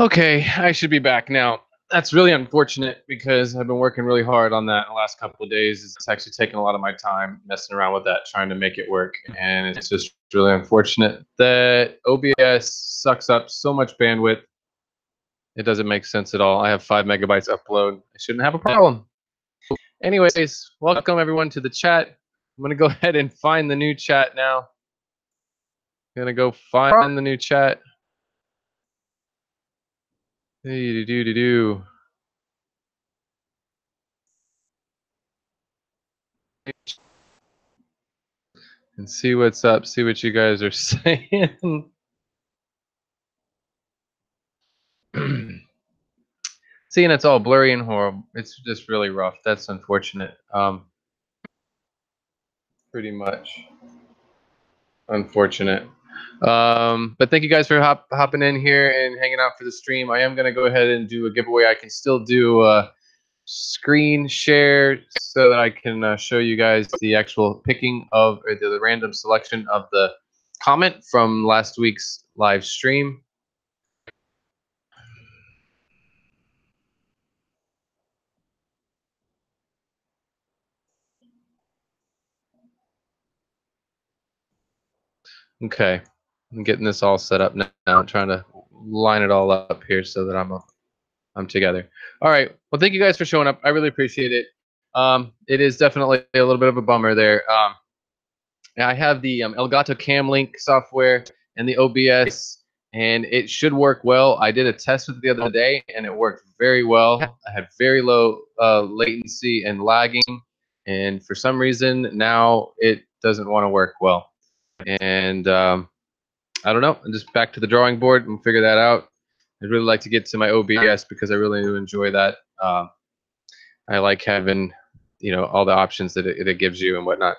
Okay, I should be back now. That's really unfortunate because I've been working really hard on that the last couple of days. It's actually taken a lot of my time messing around with that, trying to make it work. And it's just really unfortunate that OBS sucks up so much bandwidth. It doesn't make sense at all. I have 5 megabytes upload. I shouldn't have a problem. Anyways, welcome everyone to the chat. I'm going to go ahead and find the new chat now. I'm going to go find the new chat. Do. And see what's up, see what you guys are saying. Seeing it's all blurry and horrible, it's just really rough. That's unfortunate. Pretty much unfortunate. But thank you guys for hopping in here and hanging out for the stream. I am going to go ahead and do a giveaway. I can still do a screen share so that I can show you guys the actual picking of or the random selection of the comment from last week's live stream. Okay, I'm getting this all set up now. I'm trying to line it all up here so that I'm together. All right. Well, thank you guys for showing up. I really appreciate it. It is definitely a little bit of a bummer there. I have the Elgato Cam Link software and the OBS, and it should work well. I did a test with it the other day, and it worked very well. I had very low latency and lagging, and for some reason now it doesn't want to work well. And I don't know. I'm just back to the drawing board and figure that out. I'd really like to get to my OBS because I really do enjoy that. I like having, all the options that it gives you and whatnot.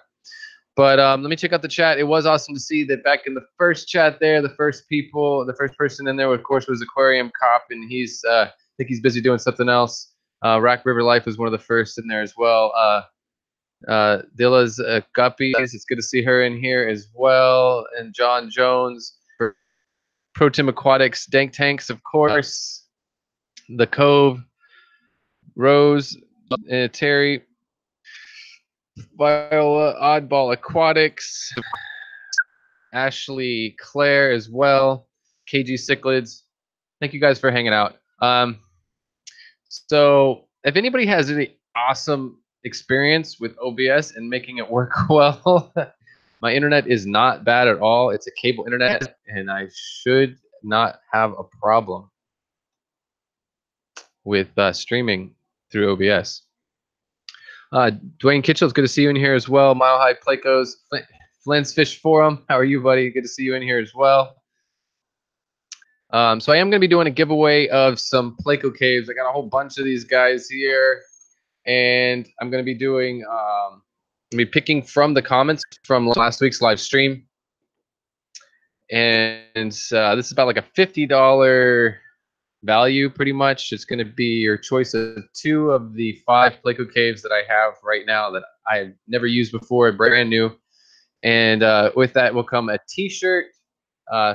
But let me check out the chat. It was awesome to see that back in the first chat there, the first person in there, of course, was Aquarium Cop, and I think he's busy doing something else. Rack River Life was one of the first in there as well. Dilla's Guppies, it's good to see her in here as well. And John Jones, Pro Team Aquatics, Dank Tanks, of course. The Cove, Rose, Terry, Viola, Oddball Aquatics, Ashley, Claire as well, KG Cichlids. Thank you guys for hanging out. So if anybody has any awesome experience with OBS and making it work well, my internet is not bad at all. It's a cable internet, and I should not have a problem with streaming through OBS. Dwayne Kitchell, it's good to see you in here as well. Mile High Plecos, Flint's Fish Forum. How are you, buddy? Good to see you in here as well. So I am going to be doing a giveaway of some Pleco caves. I got a whole bunch of these guys here, and I'm going to be doing, picking from the comments from last week's live stream. And this is about like a $50 value, pretty much. It's going to be your choice of 2 of the 5 Pleco caves that I have right now that I've never used before, brand new. And with that will come a t-shirt,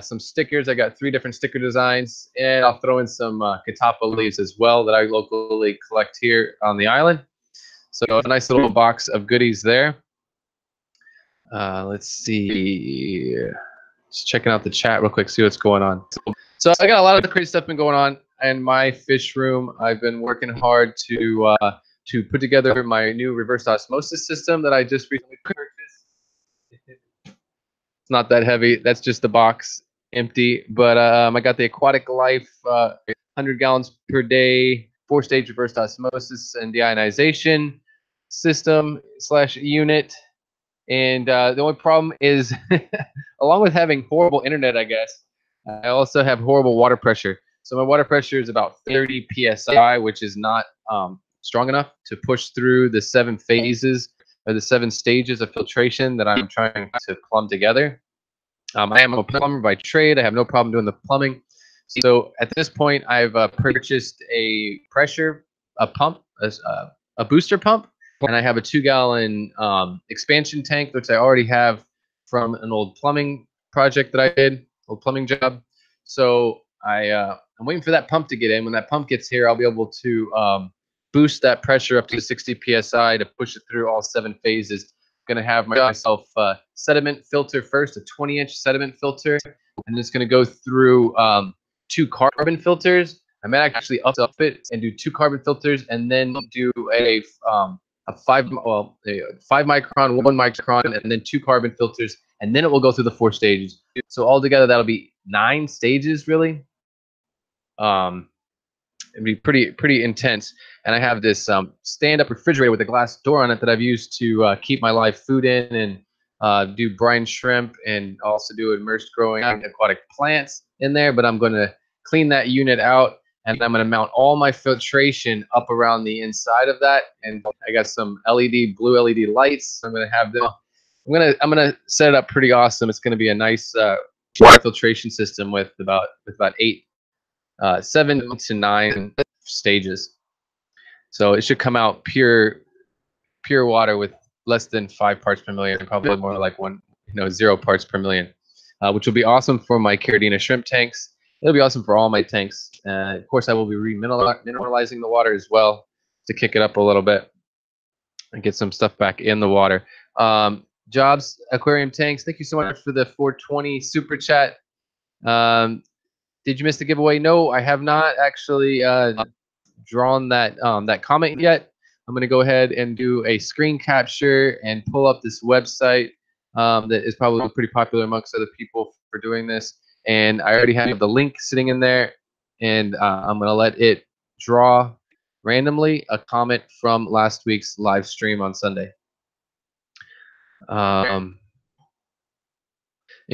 some stickers. I got 3 different sticker designs, and I'll throw in some Catapa leaves as well that I locally collect here on the island. So a nice little box of goodies there. Let's see. Just checking out the chat real quick, see what's going on. So I got a lot of crazy stuff been going on in my fish room. I've been working hard to put together my new reverse osmosis system that I just recently purchased. It's not that heavy. That's just the box empty. But I got the Aquatic Life 100 gallons per day 4-stage reverse osmosis and deionization system / unit. And the only problem is, along with having horrible internet, I guess, I also have horrible water pressure. So my water pressure is about 30 psi, which is not strong enough to push through the 7 phases or the 7 stages of filtration that I'm trying to plumb together. I am a plumber by trade. I have no problem doing the plumbing. So at this point, I've purchased a pump, a booster pump. And I have a 2-gallon expansion tank, which I already have from an old plumbing project that I did, old plumbing job. So I'm I'm waiting for that pump to get in. When that pump gets here, I'll be able to boost that pressure up to 60 psi to push it through all 7 phases. I'm going to have myself sediment filter first, a 20-inch sediment filter, and it's going to go through 2 carbon filters. I might actually up it and do 2 carbon filters, and then do a 5 micron, 1 micron, and then 2 carbon filters, and then it will go through the 4 stages. So altogether, that'll be 9 stages, really. It'd be pretty intense. And I have this stand-up refrigerator with a glass door on it that I've used to keep my live food in, and do brine shrimp, and also do immersed growing aquatic plants in there. But I'm going to clean that unit out, and I'm going to mount all my filtration up around the inside of that. And I got some blue LED lights. I'm going to have them. I'm gonna set it up pretty awesome. It's going to be a nice water filtration system with about 7 to 9 stages. So it should come out pure water with less than 5 parts per million, probably more like 0 parts per million, which will be awesome for my Caridina shrimp tanks. It'll be awesome for all my tanks. Of course, I will be remineralizing the water as well to kick it up a little bit and get some stuff back in the water. Jobs Aquarium Tanks, thank you so much for the 420 super chat. Did you miss the giveaway? No, I have not actually drawn that comment yet. I'm going to go ahead and do a screen capture and pull up this website that is probably pretty popular amongst other people for doing this. And I already have the link sitting in there, and I'm going to let it draw randomly a comment from last week's live stream on Sunday. You're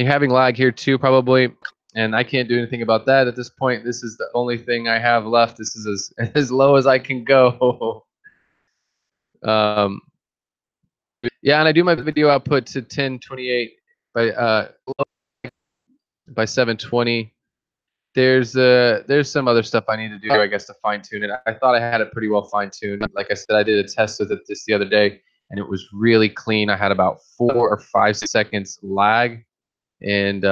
having lag here too, probably. And I can't do anything about that at this point. This is the only thing I have left. This is as low as I can go. Yeah, and I do my video output to 1028 by 720. There's some other stuff I need to do, I guess, to fine tune it. I thought I had it pretty well fine tuned. Like I said, I did a test with it just the other day, and it was really clean. I had about 4 or 5 seconds lag, and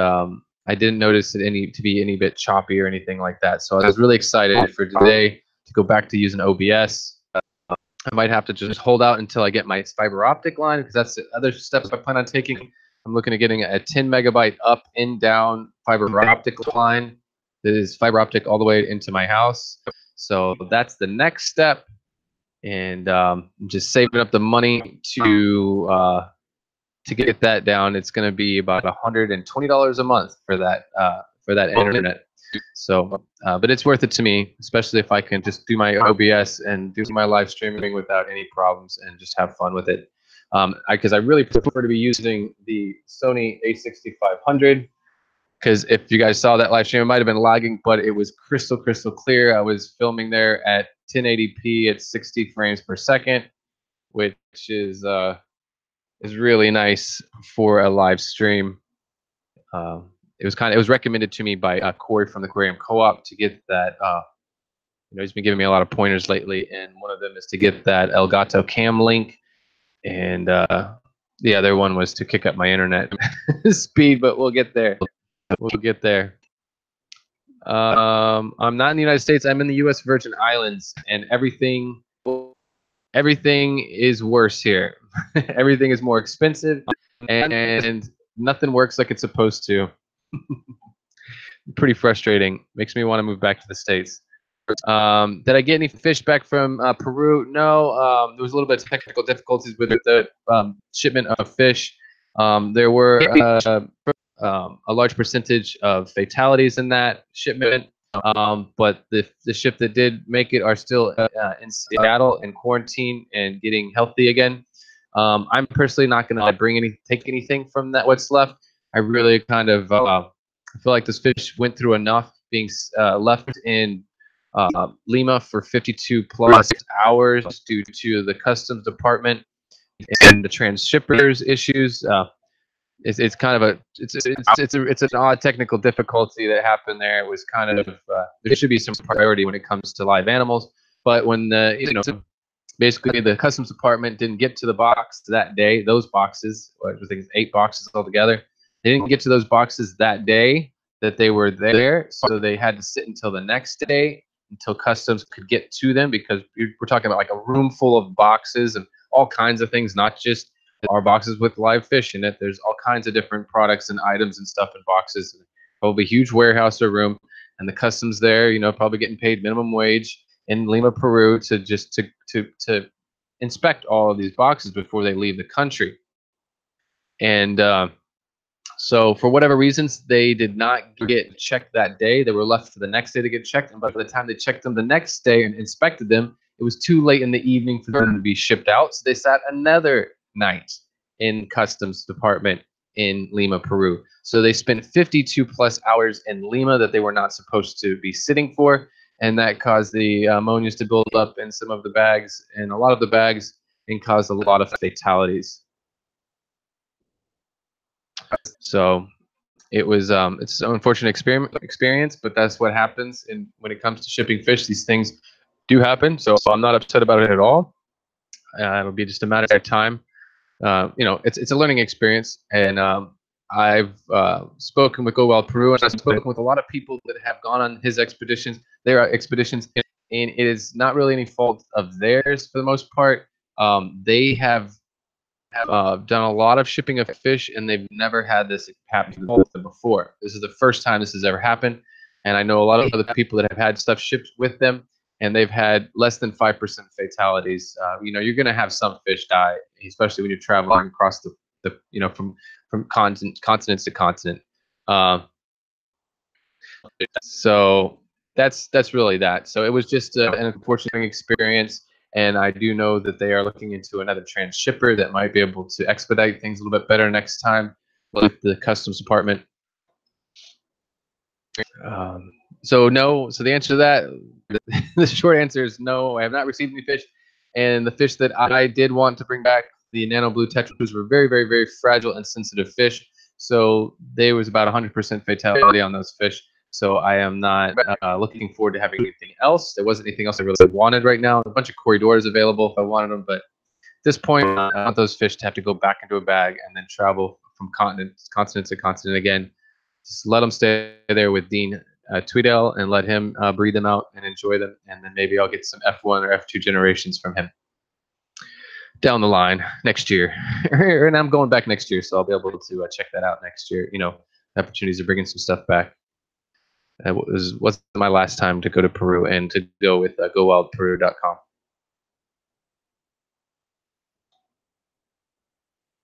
I didn't notice it to be any bit choppy or anything like that. So I was really excited for today to go back to using OBS. I might have to just hold out until I get my fiber optic line, because that's the other steps I plan on taking. I'm looking at getting a 10 megabyte up and down fiber optic line that is fiber optic all the way into my house. So that's the next step, and just saving up the money to get that down. It's going to be about $120 a month for that internet. So, but it's worth it to me, especially if I can just do my OBS and do my live streaming without any problems and just have fun with it. Because I really prefer to be using the Sony a6500. Because if you guys saw that live stream, it might have been lagging, but it was crystal clear. I was filming there at 1080p at 60 frames per second, which is really nice for a live stream. It was recommended to me by Corey from the Aquarium Co-op to get that. He's been giving me a lot of pointers lately, and one of them is to get that Elgato Cam link, and the other one was to kick up my internet speed. But we'll get there. We'll get there. I'm not in the United States. I'm in the U.S. Virgin Islands, and everything is worse here. Everything is more expensive, and nothing works like it's supposed to. Pretty frustrating. Makes me want to move back to the States. Did I get any fish back from Peru? No. There was a little bit of technical difficulties with the shipment of fish. There were a large percentage of fatalities in that shipment. But the ship that did make it are still in Seattle in quarantine and getting healthy again. I'm personally not going to take anything from that what's left. I really kind of I feel like this fish went through enough being left in Lima for 52 plus hours due to the customs department and the transshippers issues. It's kind of it's an odd technical difficulty that happened there. It was kind of there should be some priority when it comes to live animals, but when basically the customs department didn't get to the box that day, those boxes, I think it's 8 boxes altogether. They didn't get to those boxes that day. that they were there, so they had to sit until the next day until customs could get to them, because we're talking about like a room full of boxes and all kinds of things, not just our boxes with live fish in it. There's all kinds of different products and items and stuff in boxes. Probably a huge warehouse or room, and the customs there, you know, probably getting paid minimum wage in Lima, Peru, to just to inspect all of these boxes before they leave the country. And so for whatever reasons, they did not get checked that day. They were left for the next day to get checked. And by the time they checked them the next day and inspected them, it was too late in the evening for them to be shipped out. So they sat another night in customs department in Lima, Peru. So they spent 52 plus hours in Lima that they were not supposed to be sitting for. And that caused the ammonia to build up in some of the bags, and a lot of the bags, and caused a lot of fatalities. So it was it's an unfortunate experience, but that's what happens. And when it comes to shipping fish, these things do happen. So I'm not upset about it at all. It'll be just a matter of time. You know, it's a learning experience, and I've spoken with Go Wild Peru, and I've spoken with a lot of people that have gone on his expeditions, their expeditions, and it is not really any fault of theirs for the most part. They have done a lot of shipping of fish, and they've never had this happen with them before. This is the first time this has ever happened, and I know a lot of other people that have had stuff shipped with them, and they've had less than 5% fatalities. You know, you're going to have some fish die, especially when you're traveling across the you know, from continents to continent. So that's really that. So it was just an unfortunate experience. And I do know that they are looking into another transshipper that might be able to expedite things a little bit better next time with the customs department. So no. So the answer to that, the short answer is no. I have not received any fish, and the fish that I did want to bring back, the nano blue tetras, were very, very, very fragile and sensitive fish. So there was about 100% fatality on those fish. So I am not looking forward to having anything else. There wasn't anything else I really wanted right now. A bunch of corridors available if I wanted them, but at this point, I want those fish to have to go back into a bag and then travel from continent to continent again. Just let them stay there with Dean Tweedale and let him breed them out and enjoy them, and then maybe I'll get some F1 or F2 generations from him down the line next year. And I'm going back next year, so I'll be able to check that out next year. You know, opportunities of bringing some stuff back. It wasn't my last time to go to Peru and to go with GoWildPeru.com.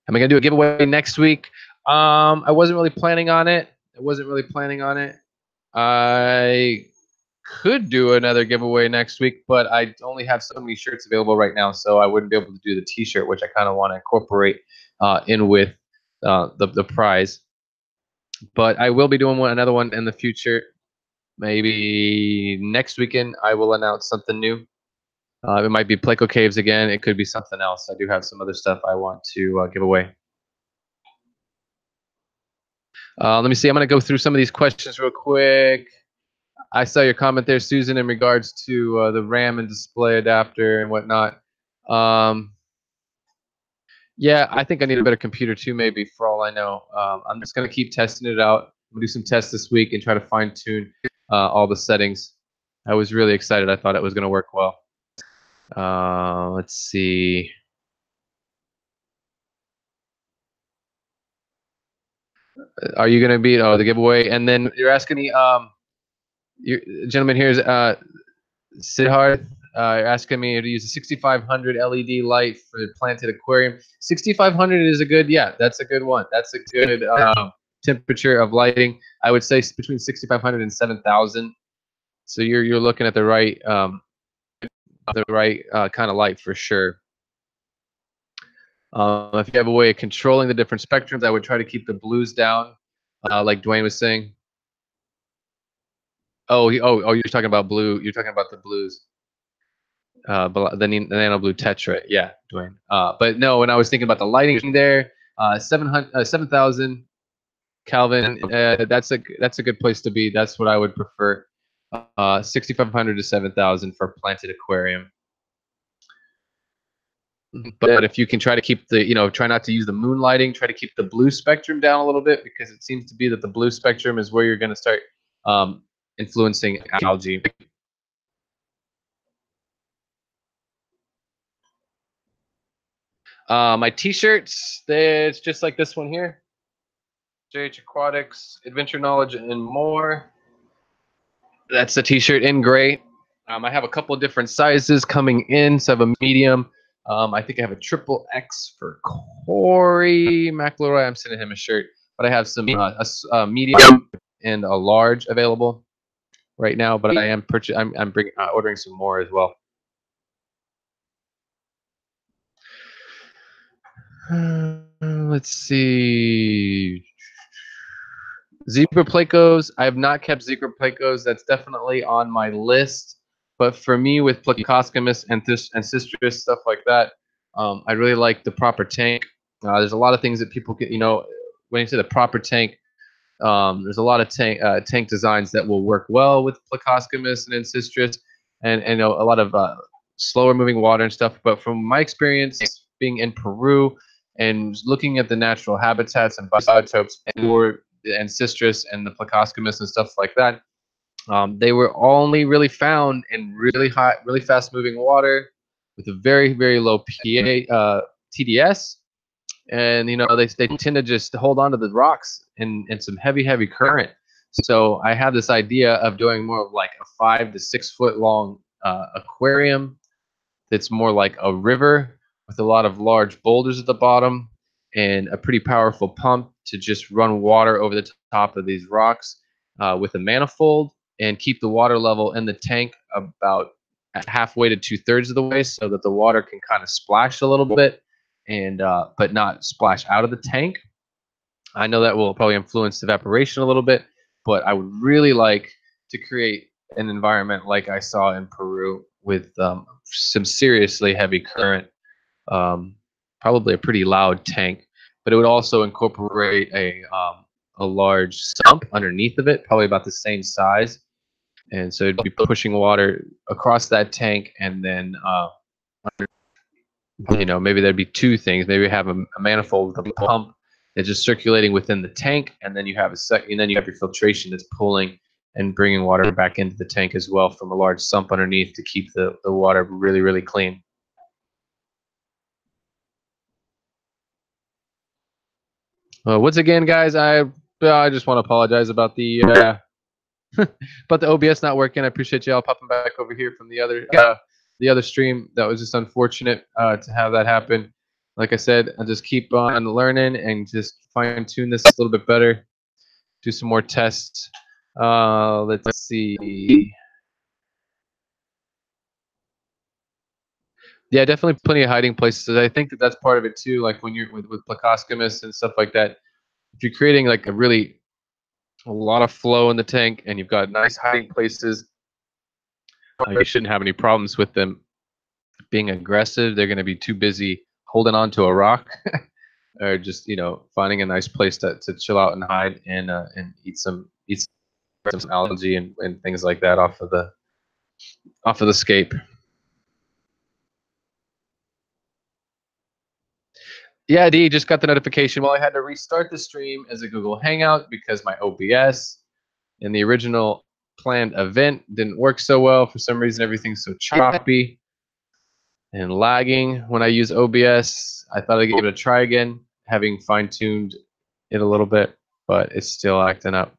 Am I gonna do a giveaway next week? I wasn't really planning on it. I could do another giveaway next week, but I only have so many shirts available right now, so I wouldn't be able to do the T-shirt, which I kind of want to incorporate in with the prize. But I will be doing another one in the future. Maybe next weekend I will announce something new. It might be Pleco Caves again. It could be something else. I do have some other stuff I want to give away. Let me see. I'm going to go through some of these questions real quick. I saw your comment there, Susan, in regards to the RAM and display adapter and whatnot. Yeah, I think I need a better computer too, maybe, for all I know. I'm just going to keep testing it out. I'm going to do some tests this week and try to fine-tune all the settings. I was really excited. I thought it was going to work well. Let's see. Are you going to be the giveaway? And then you're asking me, your gentleman here is Siddharth. You're asking me to use a 6500 LED light for the planted aquarium. 6500 is a good, yeah, that's a good one. That's a good temperature of lighting. I would say between 6500 and 7000. So you're looking at the right kind of light for sure. If you have a way of controlling the different spectrums, I would try to keep the blues down, like Dwayne was saying. Oh, you're talking about blue. You're talking about the blues. The nano blue tetra, yeah, Dwayne. But no, when I was thinking about the lighting there, 7,000 Kelvin. That's a good place to be. That's what I would prefer. 6,500 to 7,000 for planted aquarium. But if you can try to keep the, try not to use the moonlighting, try to keep the blue spectrum down a little bit, because it seems to be that the blue spectrum is where you're going to start influencing algae. My t-shirts, it's just like this one here. JH Aquatics, Adventure Knowledge, and more. That's the t-shirt in gray. I have a couple of different sizes coming in. So I have a medium. I think I have a triple X for Corey McElroy. I'm sending him a shirt, but I have some a medium and a large available right now. But I am ordering some more as well. Let's see. Zebra Plecos. I have not kept Zebra Plecos. That's definitely on my list. But for me, with Plecostomus and Cistrus, stuff like that, I really like the proper tank. There's a lot of things that people get, when you say the proper tank, there's a lot of tank designs that will work well with Plecostomus and Cistrus, and a lot of slower moving water and stuff. But from my experience being in Peru and looking at the natural habitats and biotopes for the Cistrus and the Plecostomus and stuff like that, they were only really found in really hot, really fast moving water with a very, very low TDS. And they tend to just hold on to the rocks in some heavy current. So I have this idea of doing more of like a 5 to 6 foot long aquarium that's more like a river with a lot of large boulders at the bottom and a pretty powerful pump to just run water over the top of these rocks with a manifold, and keep the water level in the tank about halfway to 2/3 of the way, so that the water can kind of splash a little bit, and but not splash out of the tank. I know that will probably influence evaporation a little bit, but I would really like to create an environment like I saw in Peru with some seriously heavy current, probably a pretty loud tank, but it would also incorporate a large sump underneath of it, probably about the same size, and so it'd be pushing water across that tank, and then maybe there'd be two things. Maybe have a manifold with a pump that's just circulating within the tank, and then you have your filtration that's pulling and bringing water back into the tank as well from a large sump underneath to keep the water really clean. Once again, guys, I just want to apologize about the about the OBS not working. I appreciate y'all popping back over here from the other stream. That was just unfortunate to have that happen. Like I said, I'll just keep on learning and just fine tune this a little bit better. Do some more tests. Let's see. Yeah, definitely plenty of hiding places. I think that's part of it too. Like when you're with Plecostomus and stuff like that, if you're creating like a lot of flow in the tank and you've got nice hiding places, you shouldn't have any problems with them being aggressive. They're going to be too busy holding on to a rock or just finding a nice place to chill out and hide and eat some algae and things like that off of the scape. Yeah, D, just got the notification. Well, I had to restart the stream as a Google Hangout because my OBS in the original planned event didn't work so well. For some reason, everything's so choppy and lagging when I use OBS. I thought I'd give it a try again, having fine-tuned it a little bit, but it's still acting up.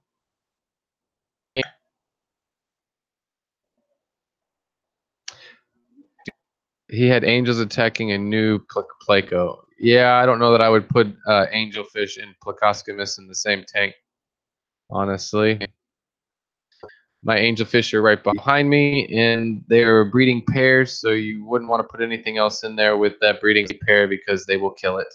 He had angels attacking a new Pleco. Yeah, I don't know that I would put angelfish and Plecostomus in the same tank, honestly. My angelfish are right behind me, and they're breeding pairs, so you wouldn't want to put anything else in there with that breeding pair because they will kill it.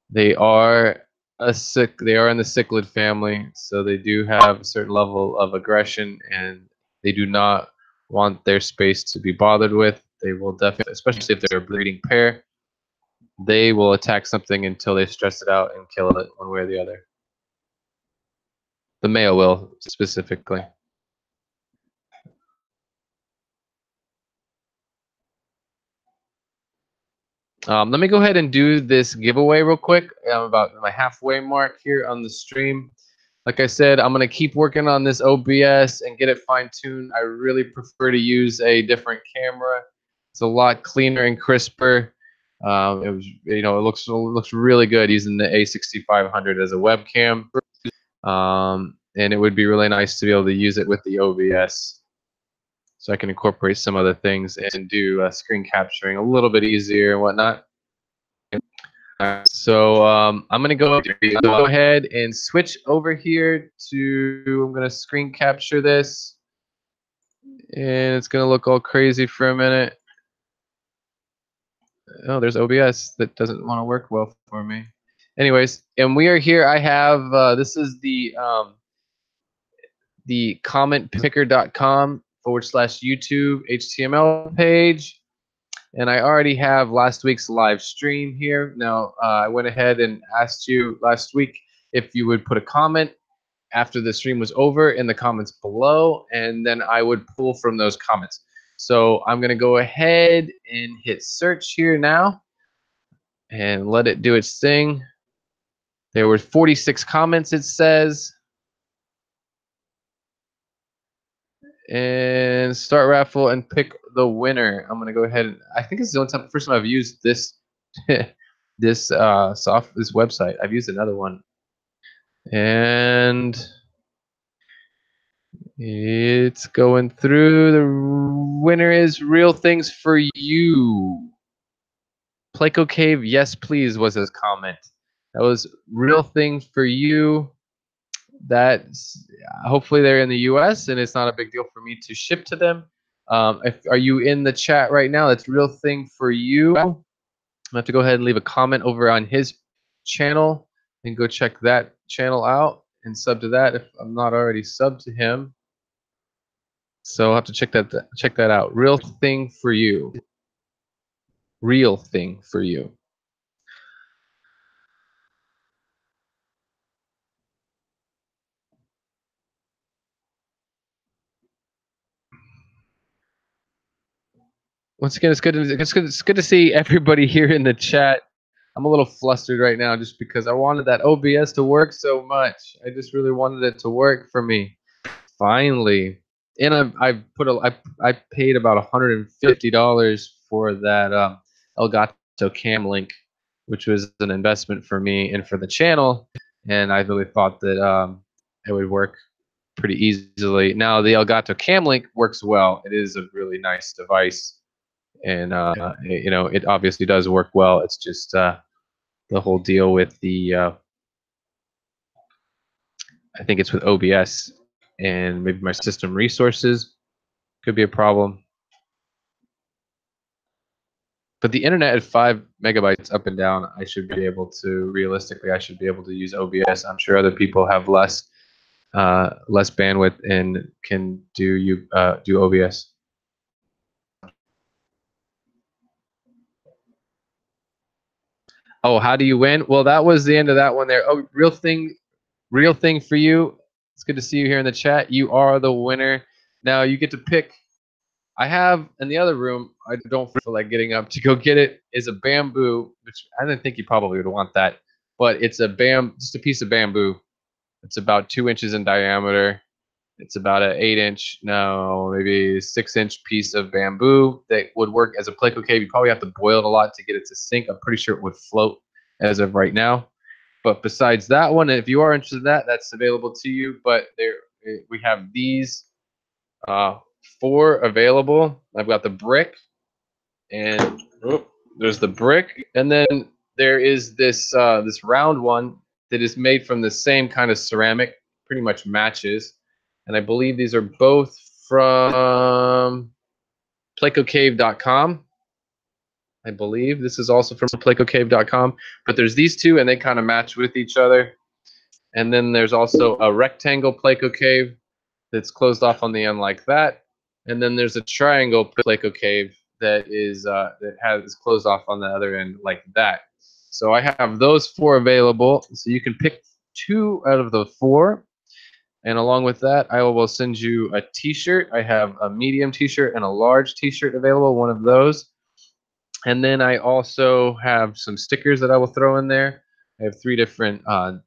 They are they are in the cichlid family, so they do have a certain level of aggression, and they do not want their space to be bothered with. They will definitely, especially if they're a breeding pair, they will attack something until they stress it out and kill it one way or the other. The male will, specifically. Let me go ahead and do this giveaway real quick. I'm about my halfway mark here on the stream. Like I said, I'm going to keep working on this OBS and get it fine-tuned. I really prefer to use a different camera. It's a lot cleaner and crisper. It was, it looks really good using the A6500 as a webcam. And it would be really nice to be able to use it with the OBS. So I can incorporate some other things and do screen capturing a little bit easier and whatnot. So I'm going to go ahead and switch over here to, I'm going to screen capture this. And it's going to look all crazy for a minute. Oh, there's OBS that doesn't want to work well for me. Anyways, and we are here. I have, this is the commentpicker.com/YouTube HTML page. And I already have last week's live stream here. Now, I went ahead and asked you last week if you would put a comment after the stream was over in the comments below, and then I would pull from those comments. So I'm going to go ahead and hit search here now and let it do its thing. There were 46 comments, it says. And start raffle and pick the winner. I'm gonna go ahead and I think it's the only first time I've used this this website. I've used another one, and it's going through. The winner is Real Things for You. Pleco Cave, yes please, was his comment. That was Real Things for You. That's hopefully they're in the U.S. and it's not a big deal for me to ship to them. Are you in the chat right now? That's Real Thing for You. I'm gonna have to go ahead and leave a comment over on his channel and go check that channel out and sub to that if I'm not already subbed to him. So I'll have to check that out. Real Thing for You. Real Thing for You. Once again, it's good to see everybody here in the chat. I'm a little flustered right now just because I wanted that OBS to work so much. I just really wanted it to work for me. Finally. And I paid about $150 for that Elgato Cam Link, which was an investment for me and for the channel. And I really thought that it would work pretty easily. Now the Elgato Cam Link works well. It is a really nice device. And it obviously does work well. It's just the whole deal with the I think it's with OBS and maybe my system resources could be a problem. But the internet at 5 megabytes up and down, I should be able to realistically use OBS. I'm sure other people have less bandwidth and can do OBS. Oh, how do you win? Well, that was the end of that one there. Oh, real thing for you. It's good to see you here in the chat. You are the winner. Now you get to pick. I have in the other room, I don't feel like getting up to go get it, is a bamboo, which I didn't think you probably would want that, but it's just a piece of bamboo. It's about 2 inches in diameter. It's about an 8-inch, maybe 6-inch piece of bamboo that would work as a Pleco cave. You probably have to boil it a lot to get it to sink. I'm pretty sure it would float as of right now. But besides that one, if you are interested in that, that's available to you. But we have these 4 available. I've got the brick, and there's the brick, and then there is this round one that is made from the same kind of ceramic, pretty much matches. And I believe these are both from plecocave.com. I believe this is also from plecocave.com, but there's these two and they kind of match with each other. And then there's also a rectangle Pleco cave that's closed off on the end like that. And then there's a triangle Pleco cave that is closed off on the other end like that. So I have those 4 available. So you can pick 2 out of the 4. And along with that, I will send you a t-shirt. I have a medium t-shirt and a large t-shirt available, one of those. And then I also have some stickers that I will throw in there. I have 3 different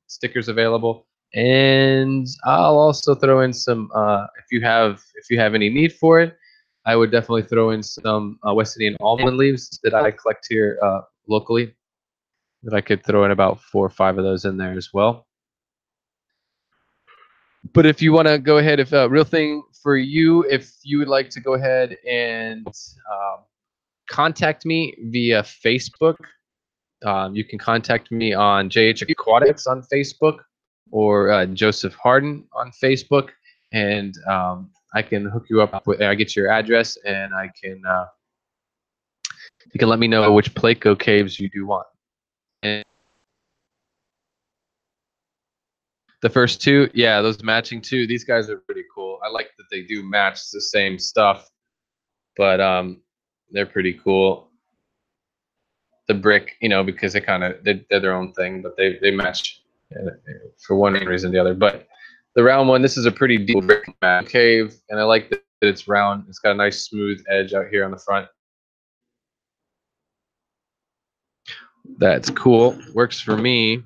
stickers available, and I'll also throw in some. If you have any need for it, I would definitely throw in some West Indian almond leaves that I collect here locally. That I could throw in about 4 or 5 of those in there as well. But if you want to go ahead, if real thing for you, if you would like to go ahead and contact me via Facebook. You can contact me on JH Aquatics on Facebook or Joseph Harden on Facebook, and I can hook you up with. I get your address, and I can. You can let me know which Pleco caves you do want. And the first 2, yeah, those matching 2. These guys are pretty cool. I like that they do match the same stuff, but they're pretty cool. The brick, because they're their own thing, but they match for one reason or the other. But the round one, this is a pretty deep brick cave, and I like that it's round. It's got a nice smooth edge out here on the front. That's cool. Works for me.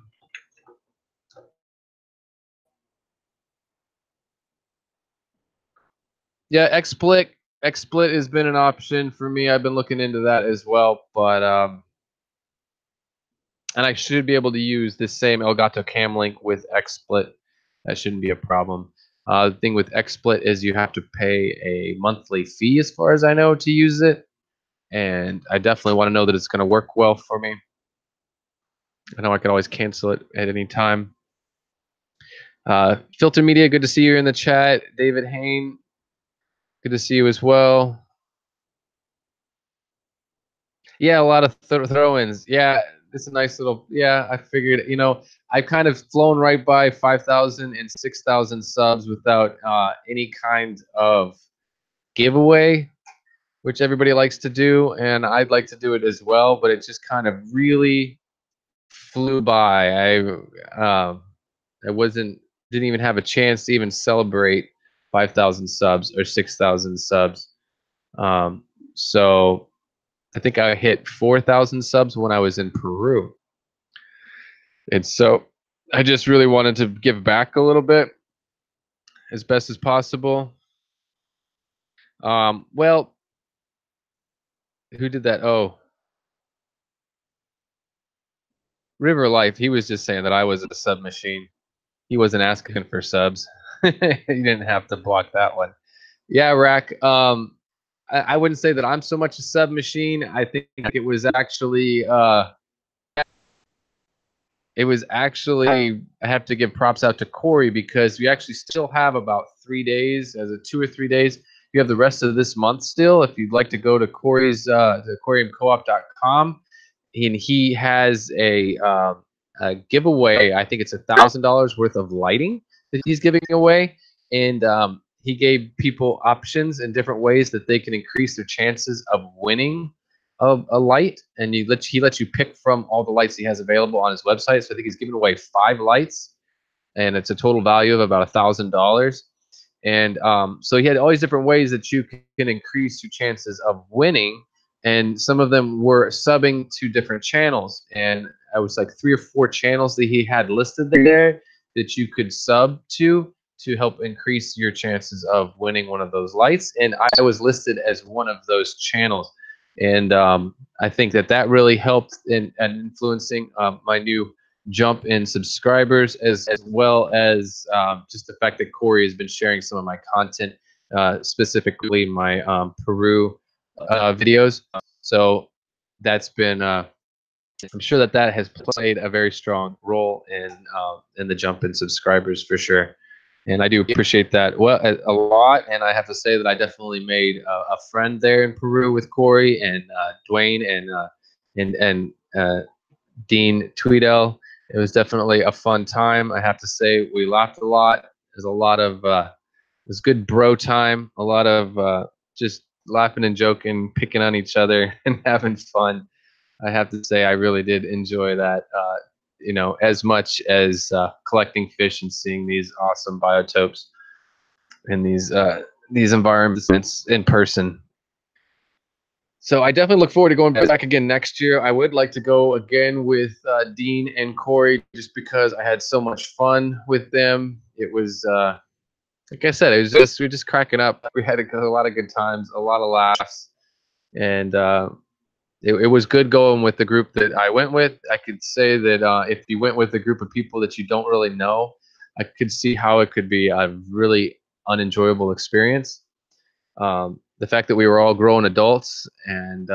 Yeah, XSplit has been an option for me. I've been looking into that as well, but and I should be able to use this same Elgato Cam Link with XSplit. That shouldn't be a problem. The thing with XSplit is you have to pay a monthly fee, as far as I know, to use it. And I definitely want to know that it's going to work well for me. I know I can always cancel it at any time. Filter Media, good to see you in the chat. David Hain, good to see you as well. Yeah, a lot of throw-ins. Yeah, it's a nice little. Yeah, I figured. I've kind of flown right by 5,000 and 6,000 subs without any kind of giveaway, which everybody likes to do, and I'd like to do it as well. But it just kind of really flew by. I didn't even have a chance to even celebrate 5,000 subs or 6,000 subs. So I think I hit 4,000 subs when I was in Peru. And so I just really wanted to give back a little bit as best as possible. Well, who did that? Oh, River Life. He was just saying that I was a sub machine. He wasn't asking for subs. He didn't have to block that one. Yeah, Rack. I wouldn't say that I'm so much a sub machine. I think it was actually I have to give props out to Corey, because we actually still have about 3 days, as a 2 or 3 days. You have the rest of this month still. If you'd like to go to Corey's to aquariumcoop.com, and he has a giveaway. I think it's $1,000 worth of lighting that he's giving away, and he gave people options in different ways that they can increase their chances of winning a light, and he lets you pick from all the lights he has available on his website. So I think he's giving away 5 lights, and it's a total value of about $1,000. And so he had all these different ways that you can increase your chances of winning, and some of them were subbing to different channels. And I was like 3 or 4 channels that he had listed there that you could sub to help increase your chances of winning one of those lights. And I was listed as one of those channels. And I think that really helped in influencing my new jump in subscribers, as well as just the fact that Corey has been sharing some of my content, specifically my Peru videos. So that's been I'm sure that has played a very strong role in the jump in subscribers for sure. And I do appreciate that a lot. And I have to say that I definitely made a friend there in Peru with Corey and Dwayne and Dean Tweedell. It was definitely a fun time. I have to say we laughed a lot. There's a lot of it was good bro time. A lot of just laughing and joking, picking on each other, and having fun. I have to say I really did enjoy that. As much as collecting fish and seeing these awesome biotopes in these environments in person. So I definitely look forward to going back again next year. I would like to go again with Dean and Corey, just because I had so much fun with them. It was, like I said, it was just we were just cracking up. We had a lot of good times, a lot of laughs, and it was good going with the group that I went with. I could say that if you went with a group of people that you don't really know, I could see how it could be a really unenjoyable experience. The fact that we were all grown adults and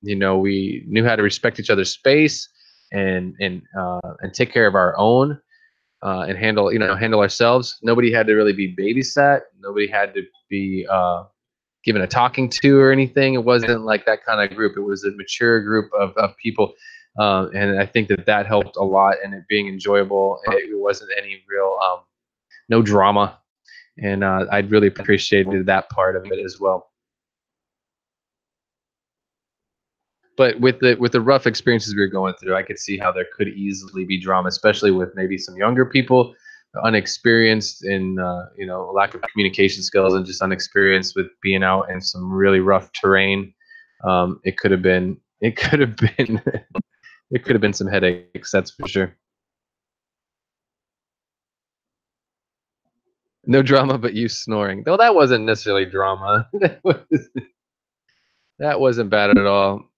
we knew how to respect each other's space and take care of our own and handle ourselves. Nobody had to really be babysat. Nobody had to be given a talking to or anything. It wasn't like that kind of group. It was a mature group of people. And I think that helped a lot in it being enjoyable. It wasn't any real, no drama. And I'd really appreciated that part of it as well. But with the rough experiences we were going through, I could see how there could easily be drama, especially with maybe some younger people, unexperienced in lack of communication skills and just unexperienced with being out in some really rough terrain. It could have been it could have been it could have been some headaches, that's for sure. No drama, but you snoring. Though that wasn't necessarily drama. That wasn't bad at all.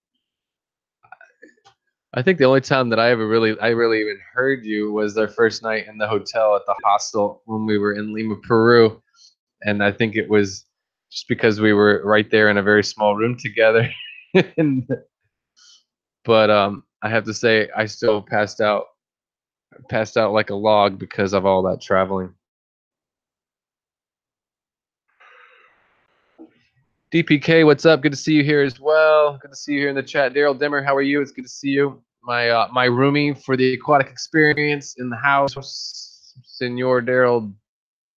I think the only time that I really even heard you was our first night in the hotel at the hostel when we were in Lima, Peru, and I think it was just because we were right there in a very small room together. and, but I have to say, I still passed out like a log because of all that traveling. DPK, what's up? Good to see you here as well. Good to see you here in the chat. Daryl Dimmer, how are you? It's good to see you. My roomie for the aquatic experience in the house, Senor Daryl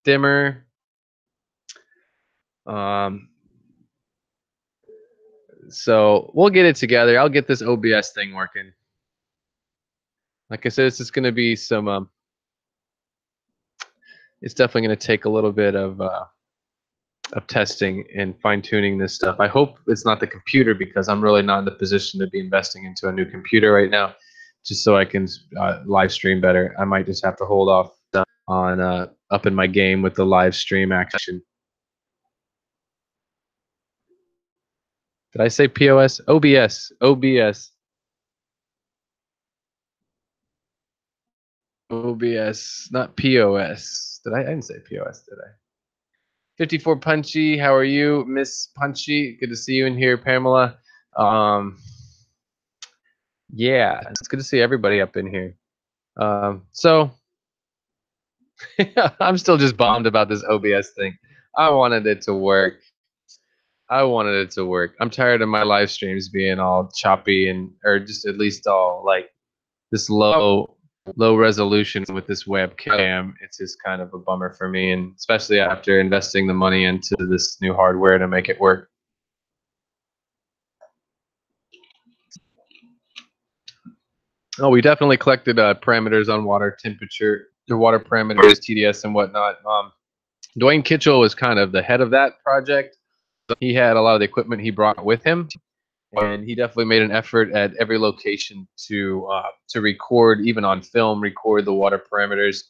Dimmer. So we'll get it together. I'll get this OBS thing working. Like I said, it's just going to be some. It's definitely going to take a little bit of testing and fine tuning this stuff. I hope it's not the computer because I'm really not in the position to be investing into a new computer right now, just so I can live stream better. I might just have to hold off on upping my game with the live stream action. Did I say POS? OBS. OBS. OBS, not POS. I didn't say POS, did I? 54 Punchy, how are you, Miss Punchy? Good to see you in here, Pamela. Yeah, it's good to see everybody up in here. So I'm still just bummed about this OBS thing. I wanted it to work. I'm tired of my live streams being all choppy or just at least all like this low resolution with this webcam. It's just kind of a bummer for me, and especially after investing the money into this new hardware to make it work. Oh, we definitely collected parameters on water temperature, the water parameters, TDS, and whatnot. Dwayne Kitchell was kind of the head of that project. He had a lot of the equipment he brought with him, and he definitely made an effort at every location to record, even on film, record the water parameters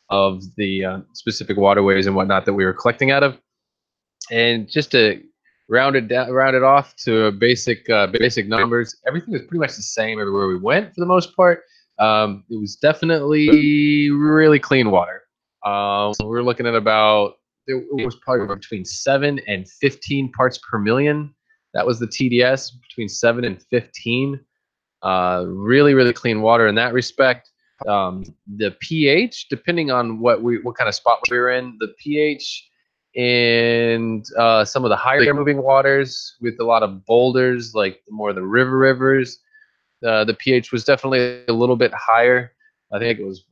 of the specific waterways and whatnot that we were collecting out of. And just to round it off to basic numbers, everything was pretty much the same everywhere we went for the most part. It was definitely really clean water. We were looking at about, it was probably between 7 and 15 parts per million. That was the TDS, between 7 and 15. Really, really clean water in that respect. The pH, depending on what kind of spot we were in, the pH in some of the higher moving waters with a lot of boulders, like more of the rivers, the pH was definitely a little bit higher. I think it was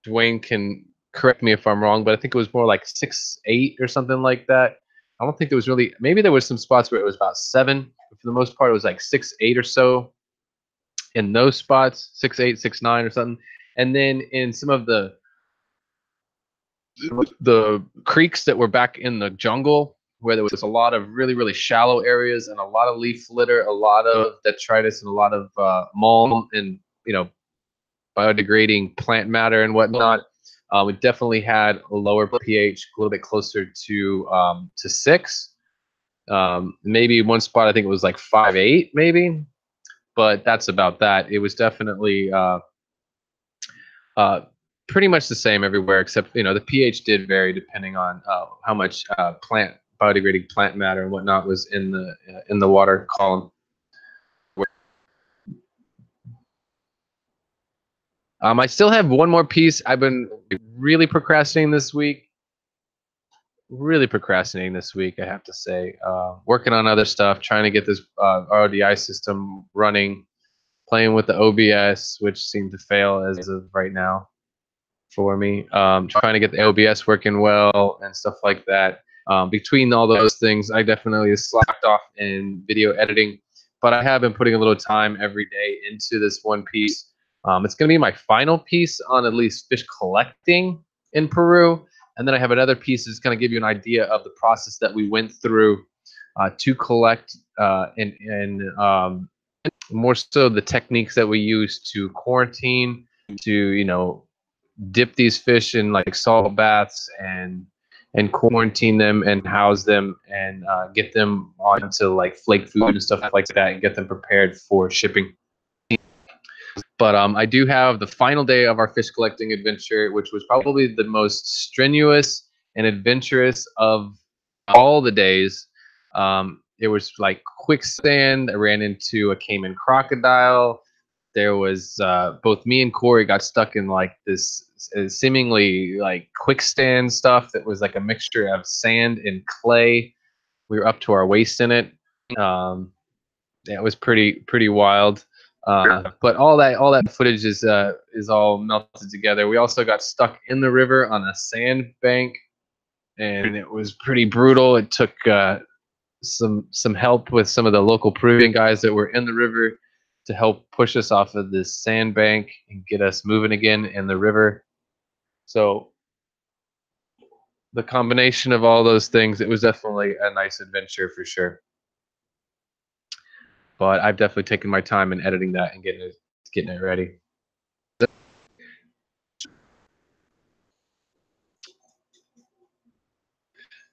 Dwayne can correct me if I'm wrong, but I think it was more like 6.8 or something like that. I don't think there was really, maybe there was some spots where it was about 7, but for the most part it was like 6.8 or so in those spots, 6.8, 6.9 or something. And then in some of the creeks that were back in the jungle, where there was a lot of really shallow areas and a lot of leaf litter, a lot of detritus, and a lot of mulch and biodegrading plant matter and whatnot. We definitely had a lower pH, a little bit closer to 6. Maybe one spot I think it was like 5.8, maybe, but that's about that. It was definitely pretty much the same everywhere, except the pH did vary depending on how much biodegrading plant matter and whatnot was in the water column. I still have one more piece. I've been really procrastinating this week. I have to say. Working on other stuff, trying to get this RODI system running, playing with the OBS, which seemed to fail as of right now for me. Trying to get the OBS working well and stuff like that. Between all those things, I definitely slacked off in video editing, but I have been putting a little time every day into this one piece. It's going to be my final piece on at least fish collecting in Peru. And then I have another piece that's going to give you an idea of the process that we went through to collect and more so the techniques that we use to quarantine, to dip these fish in like salt baths and quarantine them and house them and get them onto like flake food and stuff like that and get them prepared for shipping. But I do have the final day of our fish collecting adventure, which was probably the most strenuous and adventurous of all the days. It was like quicksand. I ran into a caiman crocodile. There was both me and Corey got stuck in like this seemingly like quicksand stuff that was like a mixture of sand and clay. We were up to our waist in it. It was pretty wild. But all that footage is all melted together. We also got stuck in the river on a sand bank, and it was pretty brutal. It took some help with some of the local Peruvian guys that were in the river to help push us off of this sandbank and get us moving again in the river. So the combination of all those things, it was definitely a nice adventure for sure. But I've definitely taken my time in editing that and getting it ready.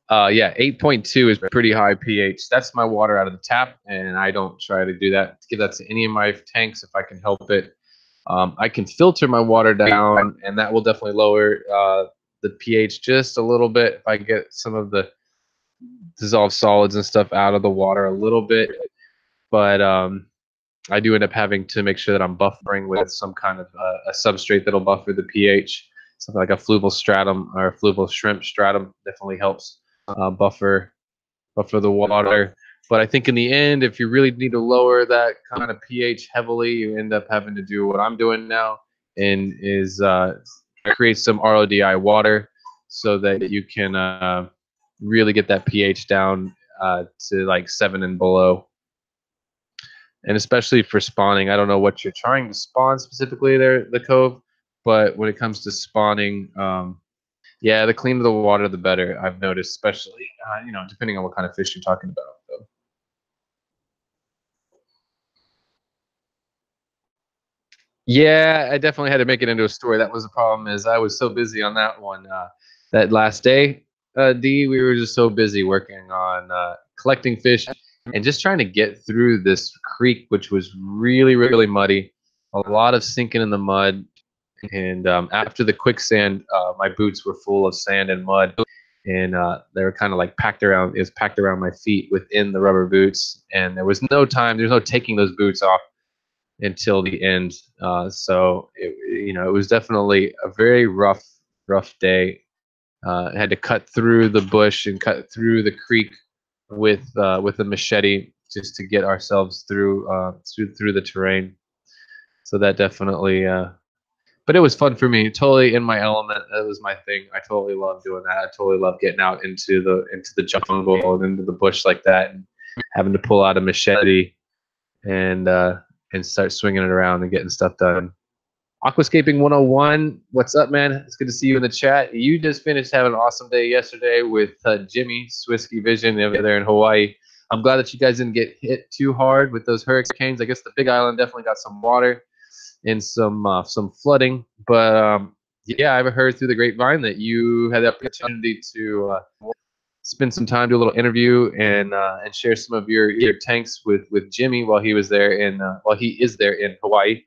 Yeah, 8.2 is pretty high pH. That's my water out of the tap, and I don't try to do that. Give that to any of my tanks if I can help it. I can filter my water down, and that will definitely lower the pH just a little bit if I get some of the dissolved solids and stuff out of the water a little bit. But I do end up having to make sure that I'm buffering with some kind of a substrate that'll buffer the pH. Something like a fluval stratum or a fluval shrimp stratum definitely helps buffer the water. But I think in the end, if you really need to lower that kind of pH heavily, you end up having to do what I'm doing now, and is create some RODI water so that you can really get that pH down to like 7 and below. And especially for spawning, I don't know what you're trying to spawn specifically there, the cove, but when it comes to spawning, yeah, the cleaner the water, the better. I've noticed, especially depending on what kind of fish you're talking about. Though. Yeah, I definitely had to make it into a story. That was the problem. Is I was so busy on that one. That last day, D, we were just so busy working on collecting fish and just trying to get through this creek, which was really muddy. A lot of sinking in the mud. And after the quicksand, my boots were full of sand and mud, and they were kind of like packed around. It was packed around my feet within the rubber boots, and there was no time. There's no taking those boots off until the end. So it was definitely a very rough day. I had to cut through the bush and cut through the creek with a machete just to get ourselves through the terrain. So that definitely. But it was fun for me. Totally in my element. That was my thing. I totally love doing that. I totally love getting out into the jungle and into the bush like that, and having to pull out a machete and start swinging it around and getting stuff done. Aquascaping 101, what's up, man? It's good to see you in the chat. You just finished having an awesome day yesterday with Jimmy, Swisky Vision, over there in Hawaii. I'm glad that you guys didn't get hit too hard with those hurricanes. I guess the Big Island definitely got some water and some flooding. But yeah, I've heard through the grapevine that you had the opportunity to spend some time, do a little interview, and share some of your tanks with Jimmy while he was there while he is there in Hawaii.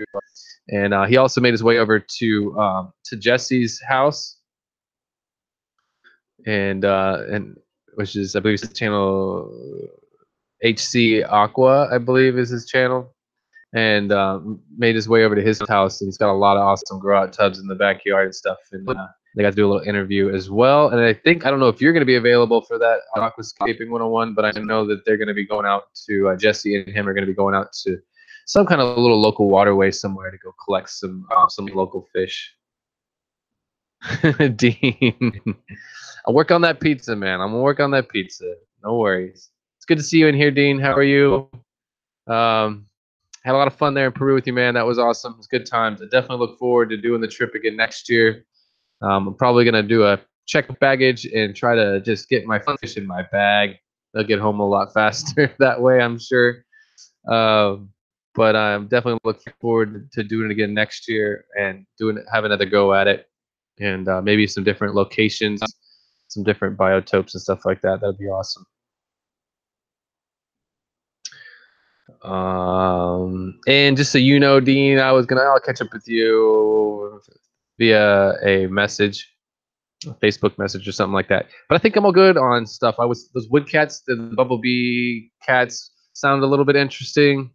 And he also made his way over to Jesse's house, and which is, I believe, his channel HC Aqua, I believe is his channel, and made his way over to his house. And he's got a lot of awesome grow out tubs in the backyard and stuff. And they got to do a little interview as well. And I don't know if you're going to be available for that Aquascaping 101, but I know that they're going to be going out to Jesse and him are going to be going out to some kind of little local waterway somewhere to go collect some local fish. Dean, I'll work on that pizza, man. I'm gonna work on that pizza. No worries. It's good to see you in here, Dean. How are you? Had a lot of fun there in Peru with you, man. That was awesome. It was good times. I definitely look forward to doing the trip again next year. I'm probably gonna do a check baggage and try to just get my fish in my bag. They'll get home a lot faster that way, I'm sure. But I'm definitely looking forward to doing it again next year and have another go at it, and maybe some different locations, some different biotopes and stuff like that. That'd be awesome. And just so you know, Dean, I'll catch up with you via a message, a Facebook message or something like that. But I think I'm all good on stuff. Those wood cats, the bumblebee cats sound a little bit interesting,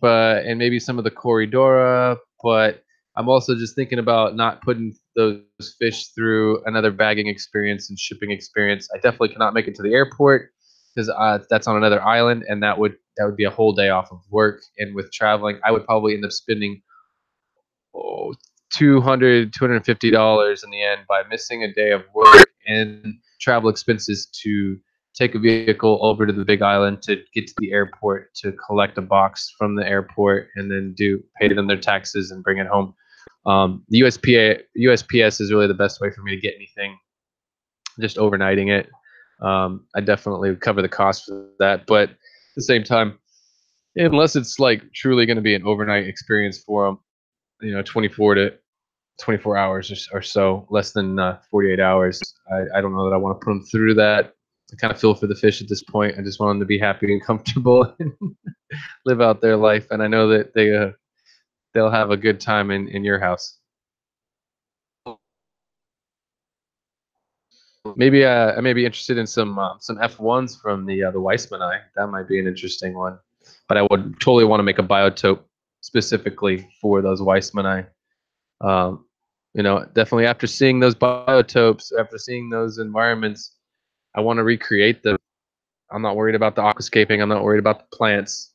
and maybe some of the Corridora, but I'm also just thinking about not putting those fish through another bagging experience and shipping experience. I definitely cannot make it to the airport because that's on another island, and that would be a whole day off of work. And with traveling, I would probably end up spending $250 in the end by missing a day of work and travel expenses to take a vehicle over to the Big Island to get to the airport to collect a box from the airport and then pay them their taxes and bring it home. The USPS is really the best way for me to get anything, just overnighting it. I definitely would cover the cost for that, but at the same time, unless it's like truly going to be an overnight experience for them, 24 to 24 hours or so, less than 48 hours. I don't know that I want to put them through that. I kind of feel for the fish at this point. I just want them to be happy and comfortable and live out their life. And I know that they'll have a good time in your house. Maybe I may be interested in some F1s from the Weissmanni. That might be an interesting one. But I would totally want to make a biotope specifically for those Weissmanni. Definitely after seeing those biotopes, after seeing those environments, I want to recreate them. I'm not worried about the aquascaping. I'm not worried about the plants.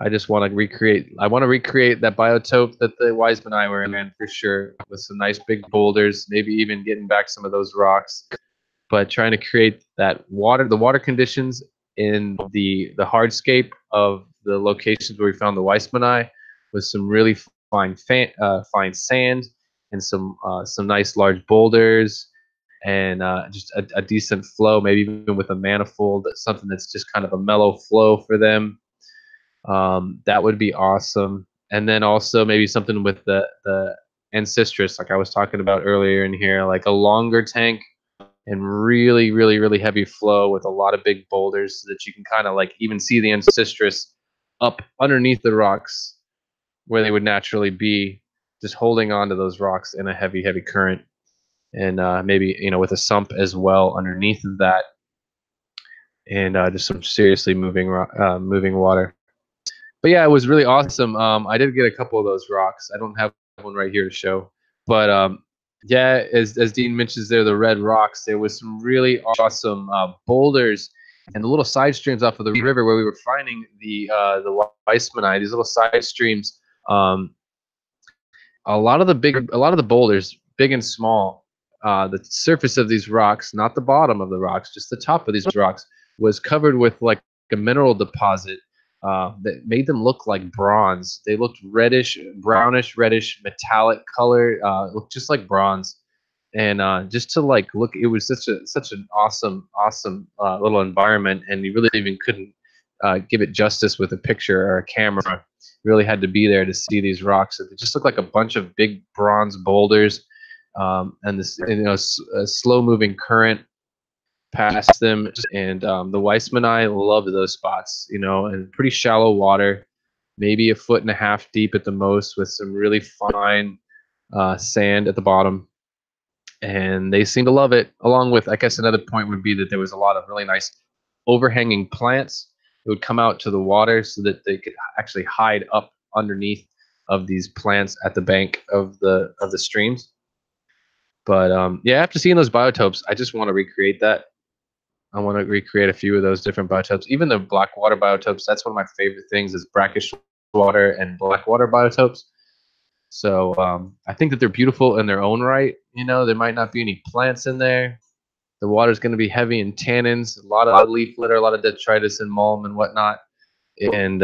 I just want to recreate. I want to recreate that biotope that the Weissmanni were in, for sure, with some nice big boulders, maybe even getting back some of those rocks. But trying to create the water conditions in the hardscape of the locations where we found the Weissmanni, with some really fine sand and some nice large boulders, and just a decent flow, maybe even with a manifold, something that's just kind of a mellow flow for them. That would be awesome. And then also maybe something with the ancestris, like I was talking about earlier in here, like a longer tank and really, really, really heavy flow with a lot of big boulders, so that you can kind of like even see the ancestris up underneath the rocks where they would naturally be, just holding on to those rocks in a heavy, heavy current. And maybe, with a sump as well underneath of that, and just some seriously moving water. But yeah, it was really awesome. I did get a couple of those rocks. I don't have one right here to show, but yeah, as Dean mentions there, the red rocks. There was some really awesome boulders and the little side streams off of the river where we were finding the Weissmanni. These little side streams. A lot of the boulders, big and small, the surface of these rocks, not the bottom of the rocks, just the top of these rocks, was covered with like a mineral deposit that made them look like bronze. They looked reddish, brownish, reddish, metallic color. Looked just like bronze. And just to like look, it was such an awesome little environment, and you really even couldn't give it justice with a picture or a camera. You really had to be there to see these rocks. It just looked like a bunch of big bronze boulders, and this a slow moving current past them. And the Weissman eye loved those spots, and pretty shallow water, maybe a foot and a half deep at the most, with some really fine sand at the bottom. And they seem to love it. Along with, I guess, another point would be that there was a lot of really nice overhanging plants. It would come out to the water so that they could actually hide up underneath of these plants at the bank of the streams. But yeah, after seeing those biotopes, I just want to recreate that. I want to recreate a few of those different biotopes. Even the black water biotopes, that's one of my favorite things, is brackish water and black water biotopes. So I think that they're beautiful in their own right. There might not be any plants in there. The water's going to be heavy in tannins, a lot of leaf litter, a lot of detritus and mulm and whatnot. And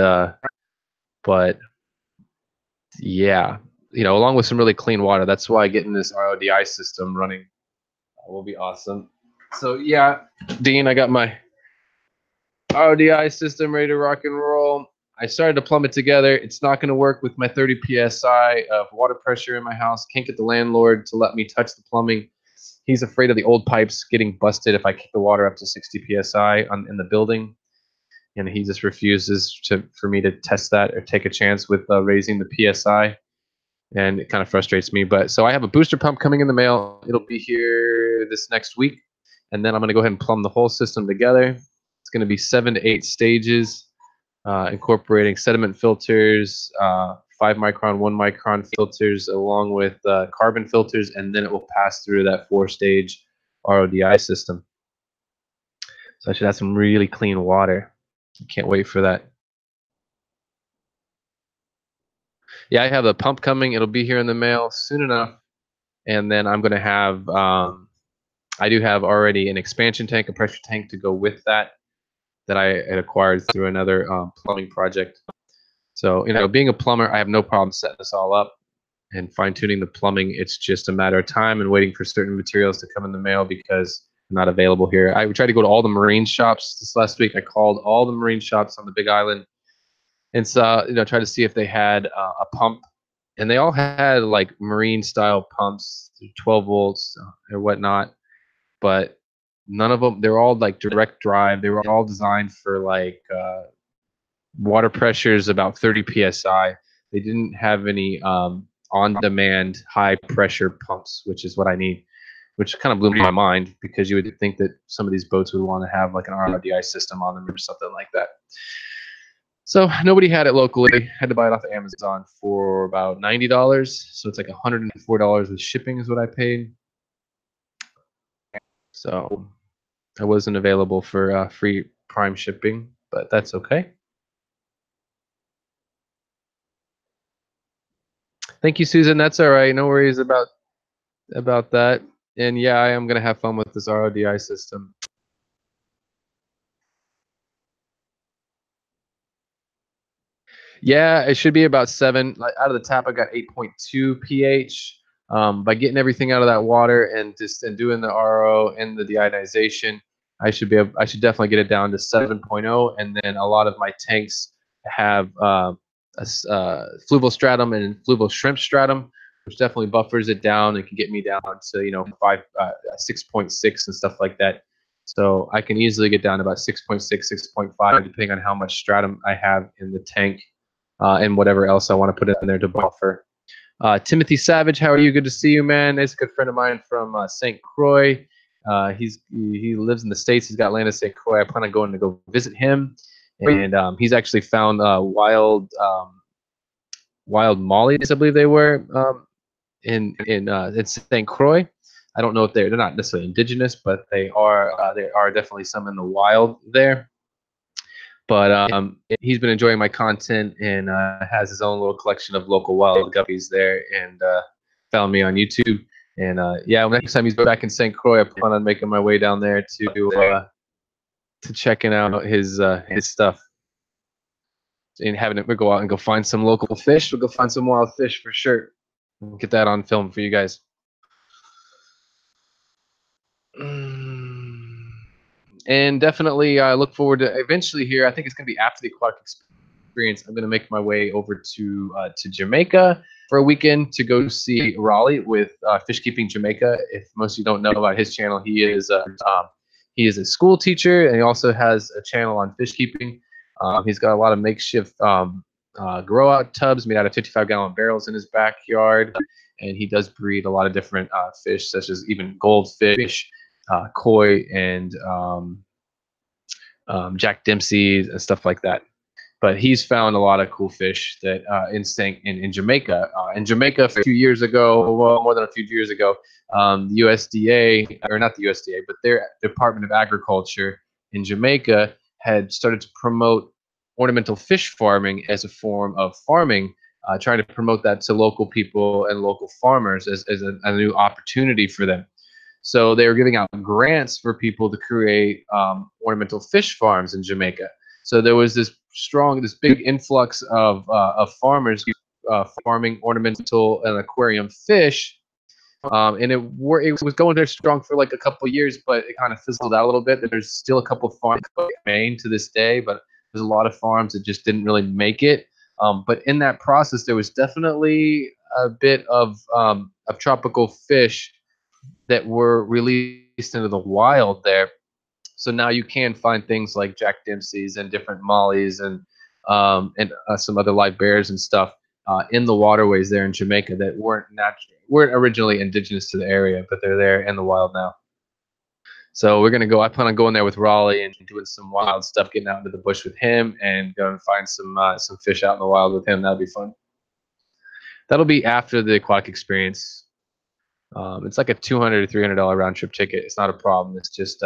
but yeah, along with some really clean water. That's why getting this RODI system running will be awesome. So yeah, Dean, I got my RODI system ready to rock and roll. I started to plumb it together. It's not going to work with my 30 psi of water pressure in my house. Can't get the landlord to let me touch the plumbing. He's afraid of the old pipes getting busted if I kick the water up to 60 psi in the building, and he just refuses for me to test that or take a chance with raising the psi, and it kind of frustrates me. But so I have a booster pump coming in the mail. It'll be here this next week, and then I'm going to go ahead and plumb the whole system together. It's going to be 7 to 8 stages. Incorporating sediment filters, 5 micron, 1 micron filters, along with carbon filters, and then it will pass through that 4-stage RODI system. So I should have some really clean water. I can't wait for that. Yeah, I have a pump coming. It'll be here in the mail soon enough. And then I'm going to have, I do have already an expansion tank, a pressure tank to go with that I had acquired through another plumbing project. So, being a plumber, I have no problem setting this all up and fine-tuning the plumbing. It's just a matter of time and waiting for certain materials to come in the mail because they're not available here. I tried to go to all the marine shops this last week. I called all the marine shops on the Big Island and tried to see if they had a pump. And they all had like marine-style pumps, 12 volts or whatnot. But none of them, they're all like direct drive. They were all designed for like water pressures about 30 psi. They didn't have any on-demand high-pressure pumps, which is what I need, which kind of blew my mind because you would think that some of these boats would want to have like an RODI system on them or something like that. So nobody had it locally. Had to buy it off of Amazon for about $90. So it's like $104 with shipping is what I paid. So I wasn't available for free Prime shipping, but that's okay. Thank you, Susan. That's all right. No worries about that. And yeah, I am gonna have fun with this RODI system. Yeah, it should be about 7. Like out of the tap, I got 8.2 pH. By getting everything out of that water and doing the RO and the deionization, I should definitely get it down to 7.0. And then a lot of my tanks have fluval stratum and fluval shrimp stratum, which definitely buffers it down and can get me down to 6.6 and stuff like that. So I can easily get down to about 6.6, 6.5, depending on how much stratum I have in the tank and whatever else I want to put in there to buffer. Timothy Savage, how are you? Good to see you, man. He's a good friend of mine from St. Croix. He lives in the States. He's got land in St. Croix. I plan on going to go visit him. And he's actually found wild mollies, I believe they were, in St. Croix. I don't know if they're not necessarily indigenous, but there are definitely some in the wild there. But he's been enjoying my content and has his own little collection of local wild guppies there, and found me on YouTube. And yeah, next time he's back in St. Croix, I plan on making my way down there to checking out his stuff. and having it, we'll go out and go find some local fish. We'll go find some wild fish for sure. We'll get that on film for you guys. And definitely, I look forward to eventually here. I think it's going to be after the aquatic experience. I'm going to make my way over to Jamaica for a weekend to go see Raleigh with Fish Keeping Jamaica. If most of you don't know about his channel, he is a school teacher, and he also has a channel on fish keeping. He's got a lot of makeshift grow out tubs made out of 55-gallon barrels in his backyard, and he does breed a lot of different fish, such as even goldfish, koi, and Jack Dempsey's and stuff like that. But he's found a lot of cool fish that in Jamaica. In Jamaica, a few years ago, well, more than a few years ago, the USDA, or not the USDA, but their Department of Agriculture in Jamaica had started to promote ornamental fish farming as a form of farming, trying to promote that to local people and local farmers as a new opportunity for them. So they were giving out grants for people to create ornamental fish farms in Jamaica. So there was this big influx of farmers farming ornamental and aquarium fish, and it was going there strong for like a couple of years, but it kind of fizzled out a little bit. There's still a couple of farms in Maine to this day, but there's a lot of farms that just didn't really make it. But in that process, there was definitely a bit of tropical fish that were released into the wild there. So now you can find things like Jack Dempsey's and different mollies and some other live bears and stuff in the waterways there in Jamaica that weren't originally indigenous to the area, but they're there in the wild now. So we're gonna go. I plan on going there with Raleigh and doing some wild stuff, getting out into the bush with him, and go and find some fish out in the wild with him. That'll be fun. That'll be after the aquatic experience. It's like a $200 to $300 round trip ticket. It's not a problem. It's just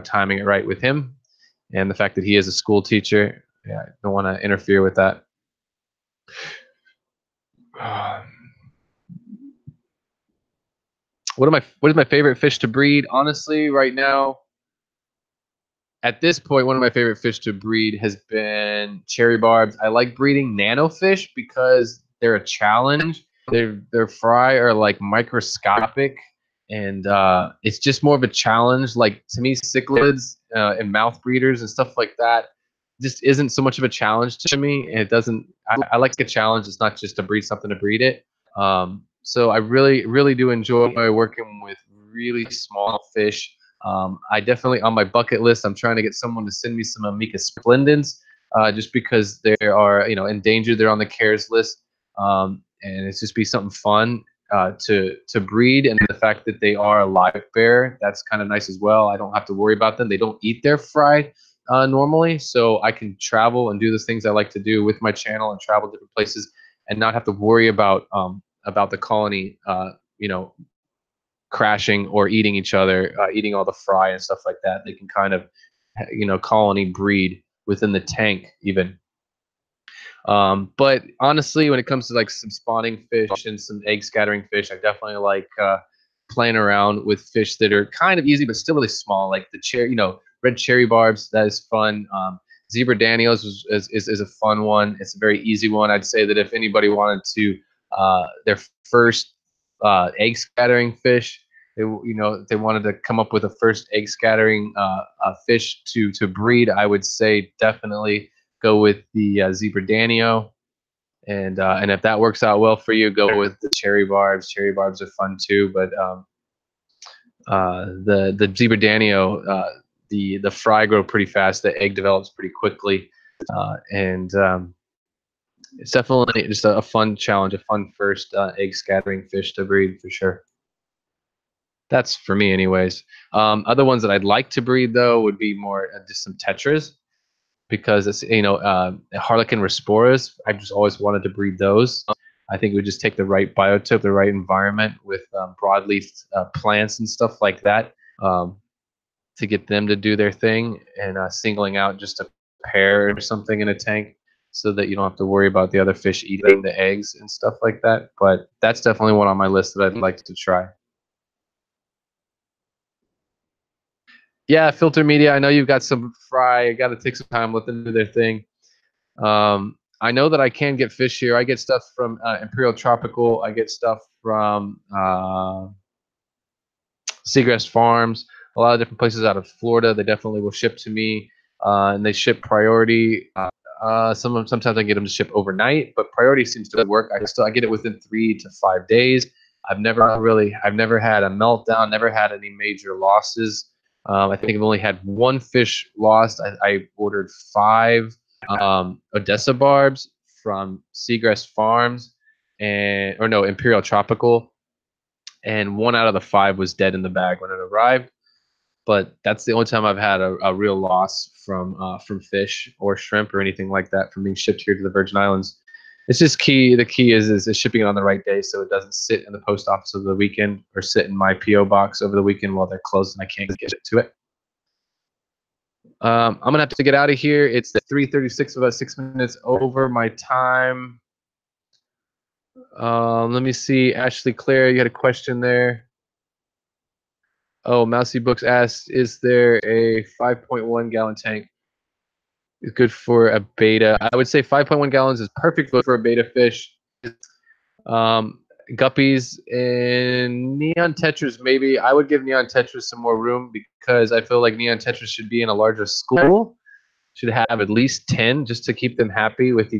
timing it right with him, and the fact that he is a school teacher. Yeah, I don't want to interfere with that. What is my favorite fish to breed? Honestly, right now, at this point, one of my favorite fish to breed has been cherry barbs. I like breeding nano fish because they're a challenge. Their fry are like microscopic, and it's just more of a challenge. Like to me, cichlids and mouth breeders and stuff like that just isn't so much of a challenge to me. And it doesn't. I like a challenge. It's not just to breed something to breed it. So I really, really do enjoy working with really small fish. I definitely, on my bucket list, I'm trying to get someone to send me some Amica splendens, just because they are, endangered. They're on the CARES list, and it's just be something fun to breed. And the fact that they are a live bear, that's kind of nice as well. I don't have to worry about them. They don't eat their fry normally, so I can travel and do the things I like to do with my channel and travel different places and not have to worry about the colony, crashing or eating each other, eating all the fry and stuff like that. They can kind of, colony breed within the tank even. But honestly, when it comes to like some spawning fish and some egg scattering fish, I definitely like playing around with fish that are kind of easy but still really small, like the red cherry barbs. That is fun. Zebra Daniels is a fun one. It's a very easy one. I'd say that if anybody wanted to their first egg scattering fish, they wanted to come up with a first egg scattering fish to breed, I would say definitely go with the Zebra Danio. And if that works out well for you, go with the cherry barbs. Cherry barbs are fun too, but the Zebra Danio, the fry grow pretty fast. The egg develops pretty quickly, and it's definitely just a fun challenge, a fun first egg scattering fish to breed for sure. That's for me, anyways. Other ones that I'd like to breed though would be more just some tetras, because it's Harlequin Resporas. I've just always wanted to breed those. I think we would just take the right biotope, the right environment with broadleaf plants and stuff like that, to get them to do their thing, and singling out just a pair or something in a tank so that you don't have to worry about the other fish eating the eggs and stuff like that. But that's definitely one on my list that I'd like to try. Yeah, filter media. I know you've got some fry. You got to take some time, let them do their thing. I know that I can get fish here. I get stuff from Imperial Tropical. I get stuff from Seagrass Farms. A lot of different places out of Florida. They definitely will ship to me, and they ship priority. Sometimes I get them to ship overnight, but priority seems to work. I get it within 3 to 5 days. I've never had a meltdown. Never had any major losses. I think I've only had one fish lost. I ordered 5 Odessa barbs from Seagrass Farms, or no, Imperial Tropical, and 1 out of the 5 was dead in the bag when it arrived. But that's the only time I've had a real loss from fish or shrimp or anything like that from being shipped here to the Virgin Islands. It's just key. The key is shipping it on the right day so it doesn't sit in the post office over the weekend or sit in my PO box over the weekend while they're closed and I can't get to it. I'm gonna have to get out of here. It's 3:36, about 6 minutes over my time. Let me see. Ashley Claire, you had a question there. Oh, Mousy Books asked, is there a 5.1 gallon tank? Is good for a beta? I would say 5.1 gallons is perfect for a beta fish. Um, Guppies and Neon Tetras, maybe. I would give Neon Tetras some more room because I feel like Neon Tetras should be in a larger school. Should have at least 10 just to keep them happy with,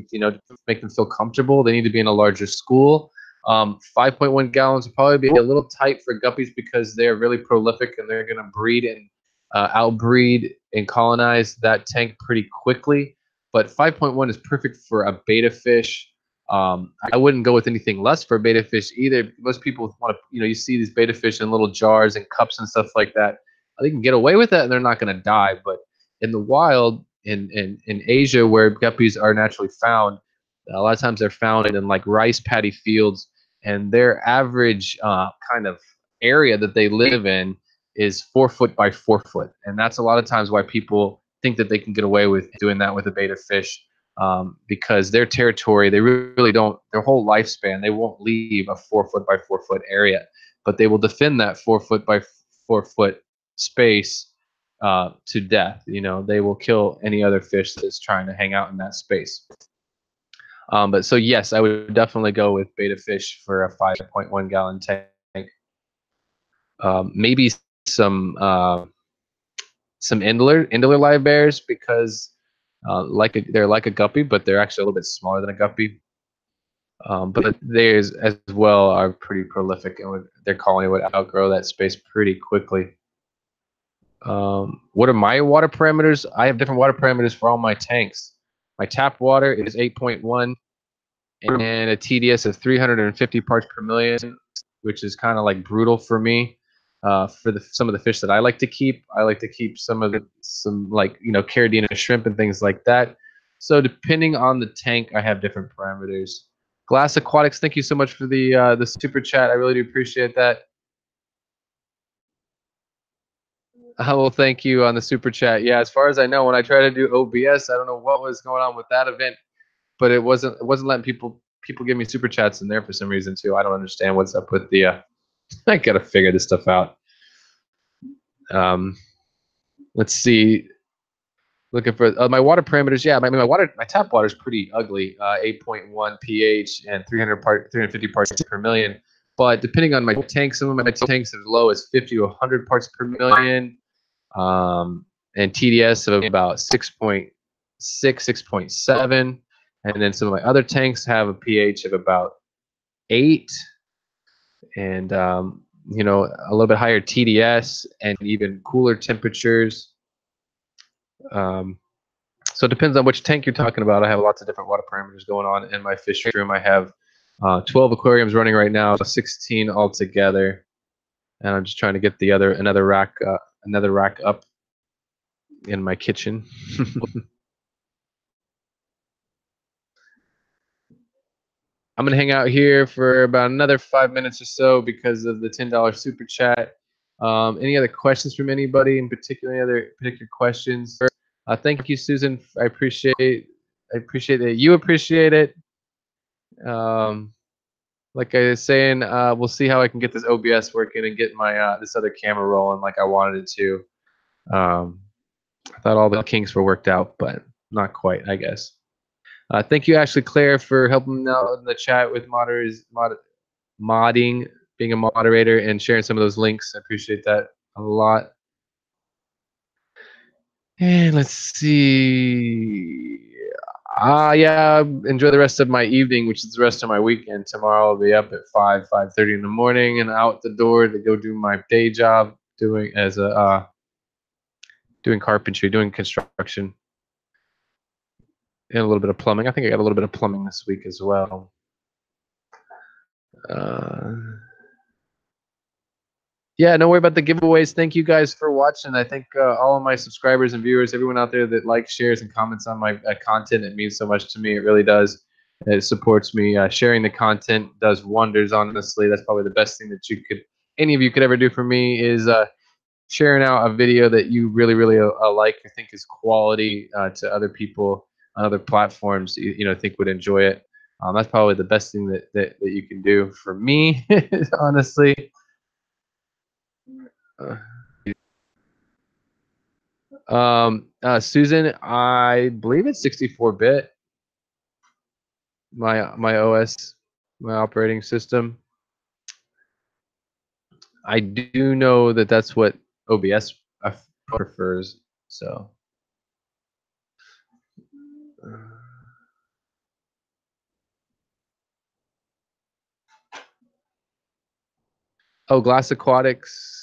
make them feel comfortable. They need to be in a larger school. 5.1 gallons would probably be a little tight for guppies because they're really prolific and they're going to breed and outbreed and colonize that tank pretty quickly. But 5.1 is perfect for a beta fish. I wouldn't go with anything less for a beta fish either. Most people want to, you see these beta fish in little jars and cups and stuff like that. They can get away with that and they're not going to die. But in the wild, in Asia, where guppies are naturally found, a lot of times they're found in like rice paddy fields, and their average kind of area that they live in is 4 foot by 4 foot, and that's a lot of times why people think that they can get away with doing that with a beta fish, because their territory, they really don't, their whole lifespan, they won't leave a 4 foot by 4 foot area, but they will defend that 4 foot by 4 foot space to death. They will kill any other fish that's trying to hang out in that space. But so yes, I would definitely go with beta fish for a 5.1 gallon tank. Maybe some Indler live bears, because they're like a guppy, but they're actually a little bit smaller than a guppy. But theirs as well are pretty prolific, and their colony would outgrow that space pretty quickly. What are my water parameters? I have different water parameters for all my tanks. My tap water is 8.1 and a TDS of 350 parts per million, which is kind of like brutal for me. For some of the fish that I like to keep some like Caridina shrimp and things like that. So depending on the tank, I have different parameters. Glass Aquatics, thank you so much for the super chat. I really do appreciate that. Well, thank you on the super chat. Yeah, as far as I know, when I tried to do OBS, I don't know what was going on with that event, but it wasn't letting people give me super chats in there for some reason too. I don't understand what's up with the. I gotta figure this stuff out. Let's see. Looking for my water parameters. Yeah, my tap water is pretty ugly. 8.1 pH and 350 parts per million. But depending on my tank, some of my tanks are as low as 50 to 100 parts per million. And TDS of about 6.6, 6.7. And then some of my other tanks have a pH of about 8, and a little bit higher TDS and even cooler temperatures. So it depends on which tank you're talking about. I have lots of different water parameters going on in my fish room. I have 12 aquariums running right now, 16 altogether, and I'm just trying to get another rack up in my kitchen. I'm gonna hang out here for about another 5 minutes or so because of the $10 super chat. Any other questions from anybody in particular? Any other particular questions? Thank you, Susan. I appreciate that you appreciate it. Like I was saying, we'll see how I can get this OBS working and get my this other camera rolling like I wanted it to. I thought all the kinks were worked out, but not quite, I guess. Thank you, Ashley Claire, for helping out in the chat with modding, being a moderator, and sharing some of those links. I appreciate that a lot. And let's see. Yeah, enjoy the rest of my evening, which is the rest of my weekend. Tomorrow I'll be up at 5:30 in the morning and out the door to go do my day job, doing carpentry, doing construction, and a little bit of plumbing. I think I got a little bit of plumbing this week as well. Yeah, don't worry about the giveaways. Thank you guys for watching. I think all of my subscribers and viewers, everyone out there that likes, shares, and comments on my content, it means so much to me. It really does. It supports me. Sharing the content does wonders, honestly. That's probably the best thing that any of you could ever do for me is sharing out a video that you really, really like, or think is quality to other people on other platforms, think would enjoy it. That's probably the best thing that you can do for me, honestly. Susan, I believe it's 64-bit. My OS, my operating system. I do know that that's what OBS prefers. So. Oh, Glass Aquatics.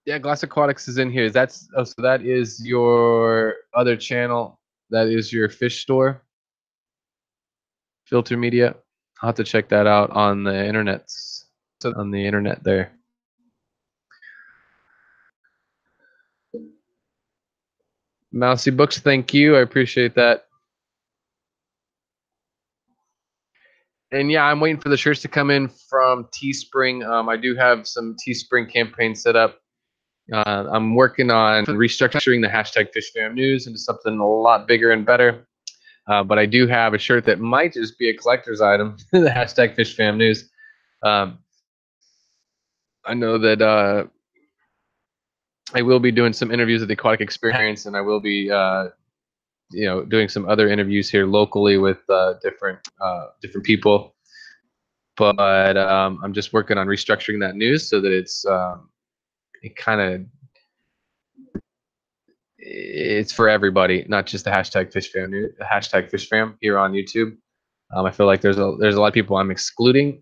Yeah, Glass Aquatics is in here. So that is your other channel. That is your fish store. Filter Media. I'll have to check that out on the internet. So on the internet there. Mousy Books, thank you. I appreciate that. And yeah, I'm waiting for the shirts to come in from Teespring. I do have some Teespring campaigns set up. I'm working on restructuring the hashtag FishFamNews into something a lot bigger and better. But I do have a shirt that might just be a collector's item, the hashtag FishFamNews. I know that I will be doing some interviews at the Aquatic Experience, and I will be doing some other interviews here locally with different people. But I'm just working on restructuring that news so that it's for everybody, not just the hashtag FishFam news, the hashtag FishFam here on YouTube. I feel like there's a lot of people I'm excluding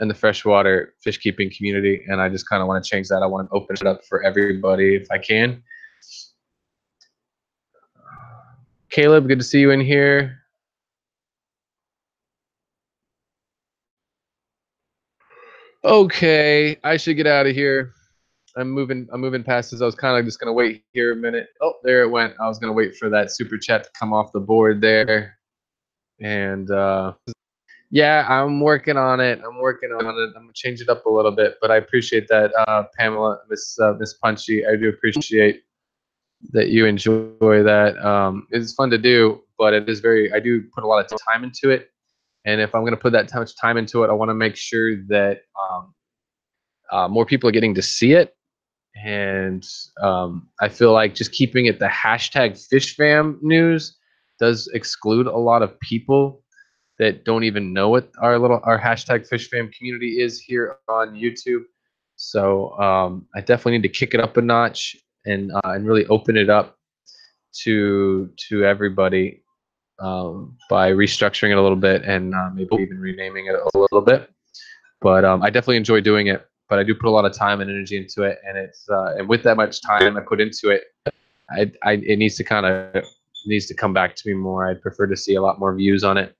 in the freshwater fish keeping community, and I just kind of want to change that. I want to open it up for everybody if I can. Caleb, good to see you in here. Okay, I should get out of here. I'm moving past this. I was kind of just gonna wait here a minute. Oh, there it went. I was gonna wait for that super chat to come off the board there. And yeah, I'm working on it. I'm gonna change it up a little bit, but I appreciate that, Pamela, Miss Punchy. I do appreciate that you enjoy that. It's fun to do, but I do put a lot of time into it. And if I'm gonna put that much time into it, I want to make sure that more people are getting to see it. And I feel like just keeping it the hashtag FishFamNews does exclude a lot of people that don't even know what our hashtag FishFam community is here on YouTube. So I definitely need to kick it up a notch and really open it up to everybody by restructuring it a little bit and maybe even renaming it a little bit. But I definitely enjoy doing it. But I do put a lot of time and energy into it, and and with that much time I put into it, it needs to come back to me more. I'd prefer to see a lot more views on it,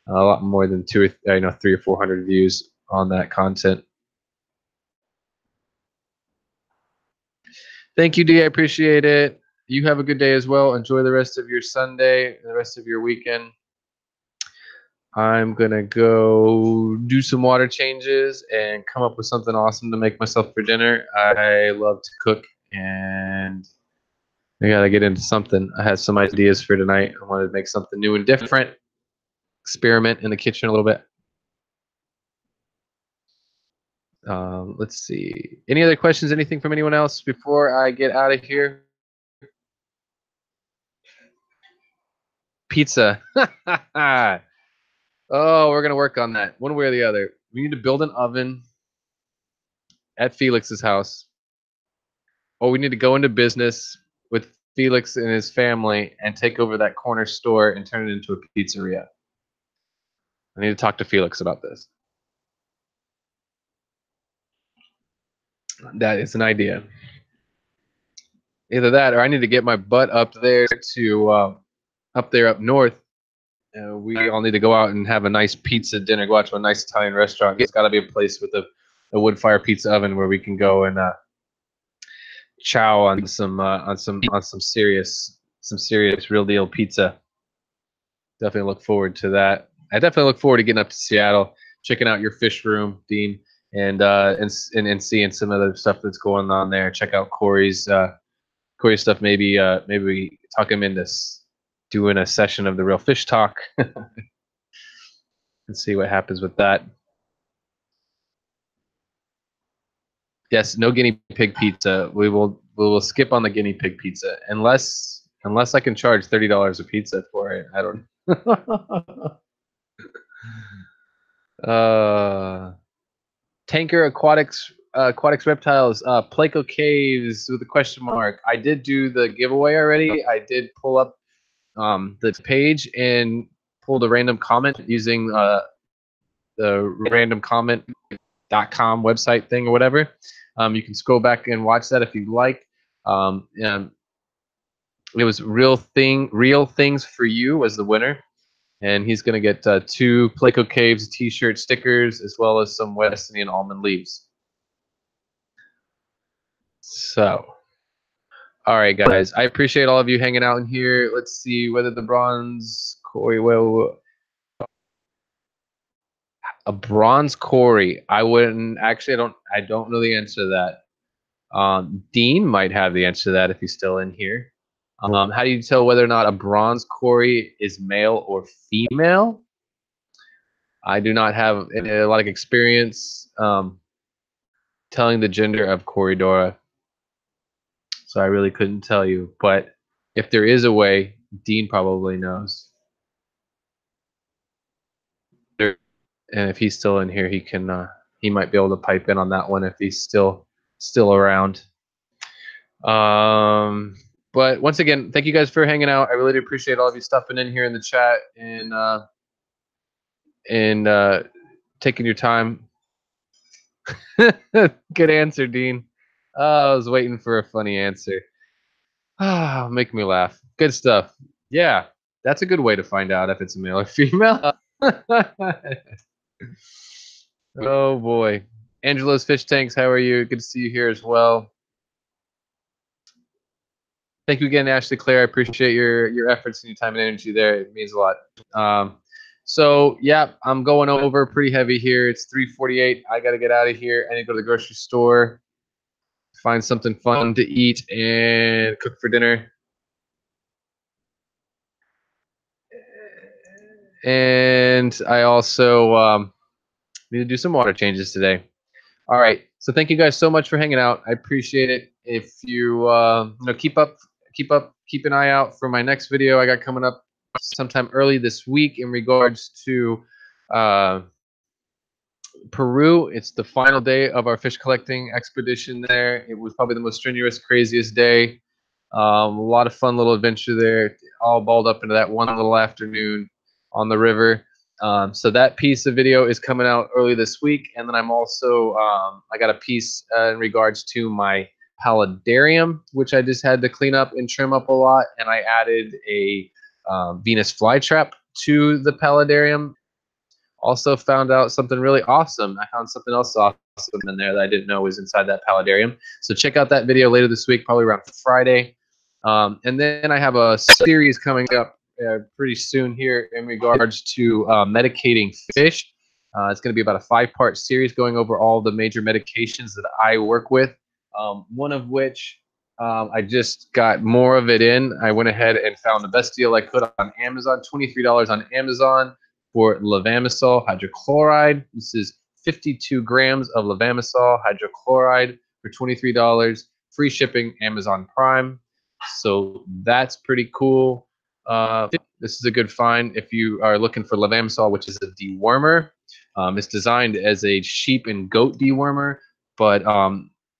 a lot more than 3 or 400 views on that content. Thank you, D. I appreciate it. You have a good day as well. Enjoy the rest of your Sunday, the rest of your weekend. I'm gonna go do some water changes and come up with something awesome to make myself for dinner. I love to cook, and I gotta get into something. I had some ideas for tonight. I wanted to make something new and different, experiment in the kitchen a little bit. Let's see. Any other questions? Anything from anyone else before I get out of here? pizza. Oh, we're gonna work on that one way or the other. We need to build an oven at Felix's house, or we need to go into business with Felix and his family and take over that corner store and turn it into a pizzeria. I need to talk to Felix about this. That is an idea. Either that, or I need to get my butt up there to up north. We all need to go out and have a nice pizza dinner. Go out to a nice Italian restaurant. It's got to be a place with a wood fire pizza oven where we can go and chow on some serious real deal pizza. Definitely look forward to that. I definitely look forward to getting up to Seattle, checking out your fish room, Dean, and seeing some other stuff that's going on there. Check out Corey's stuff. Maybe we talk him into doing a session of the Real Fish Talk and see what happens with that. Yes, no guinea pig pizza. We will skip on the guinea pig pizza unless I can charge $30 a pizza for it. I don't. Tanker Aquatics Reptiles, Pleco Caves with a question mark. I did do the giveaway already. I did pull up the page and pulled a random comment using the randomcomment.com website thing or whatever. You can scroll back and watch that if you'd like. It was Real Things for You was the winner. And he's going to get 2 Pleco Caves t-shirt stickers as well as some West Indian almond leaves. So, all right, guys. I appreciate all of you hanging out in here. Let's see whether the bronze Corey will. A bronze Corey. I wouldn't actually. I don't know the answer to that. Dean might have the answer to that if he's still in here. How do you tell whether or not a bronze Corey is male or female? I do not have a lot of experience telling the gender of Corydora, so I really couldn't tell you. But if there is a way, Dean probably knows. And if he's still in here, he might be able to pipe in on that one if he's still around. But once again, thank you guys for hanging out. I really do appreciate all of you stopping in here in the chat and taking your time. Good answer, Dean. I was waiting for a funny answer. Make me laugh. Good stuff. Yeah, that's a good way to find out if it's a male or female. Oh boy. Angelo's Fish Tanks, how are you? Good to see you here as well. Thank you again, Ashley Claire. I appreciate your efforts and your time and energy there. It means a lot. So yeah, I'm going over pretty heavy here. It's 3:48. I gotta get out of here. I need to go to the grocery store, find something fun to eat, and cook for dinner. And I also need to do some water changes today. All right. So thank you guys so much for hanging out. I appreciate it. If you keep an eye out for my next video I got coming up sometime early this week in regards to Peru. It's the final day of our fish collecting expedition there. It was probably the most strenuous, craziest day. A lot of fun little adventure there, all balled up into that one little afternoon on the river. So that piece of video is coming out early this week, and then I'm also I got a piece in regards to my paludarium, which I just had to clean up and trim up a lot, and I added a Venus flytrap to the paludarium. Also found out something really awesome. I found something else awesome in there that I didn't know was inside that paludarium. So check out that video later this week, probably around Friday. And then I have a series coming up pretty soon here in regards to medicating fish. It's going to be about a 5-part series going over all the major medications that I work with. One of which I just got more of it in. I went ahead and found the best deal I could on Amazon, $23 on Amazon for levamisole hydrochloride. This is 52 grams of levamisole hydrochloride for $23. Free shipping, Amazon Prime. So that's pretty cool. This is a good find if you are looking for levamisol, which is a dewormer. It's designed as a sheep and goat dewormer, but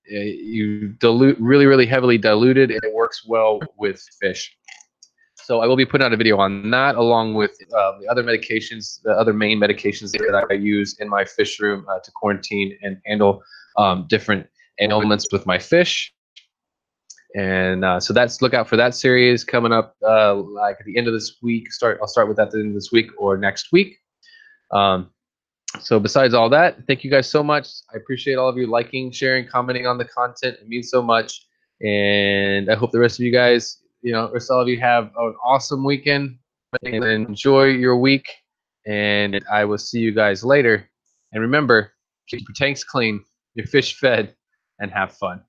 you dilute really heavily diluted, and it works well with fish. So I will be putting out a video on that, along with the other medications, the other main medications that I use in my fish room to quarantine and handle different ailments with my fish. And so look out for that series coming up like at the end of this week. I'll start with that at the end of this week or next week. So besides all that, thank you guys so much. I appreciate all of you liking, sharing, commenting on the content. It means so much. And I hope the rest of you guys, rest of all of you have an awesome weekend and enjoy your week. And I will see you guys later. And remember, keep your tanks clean, your fish fed, and have fun.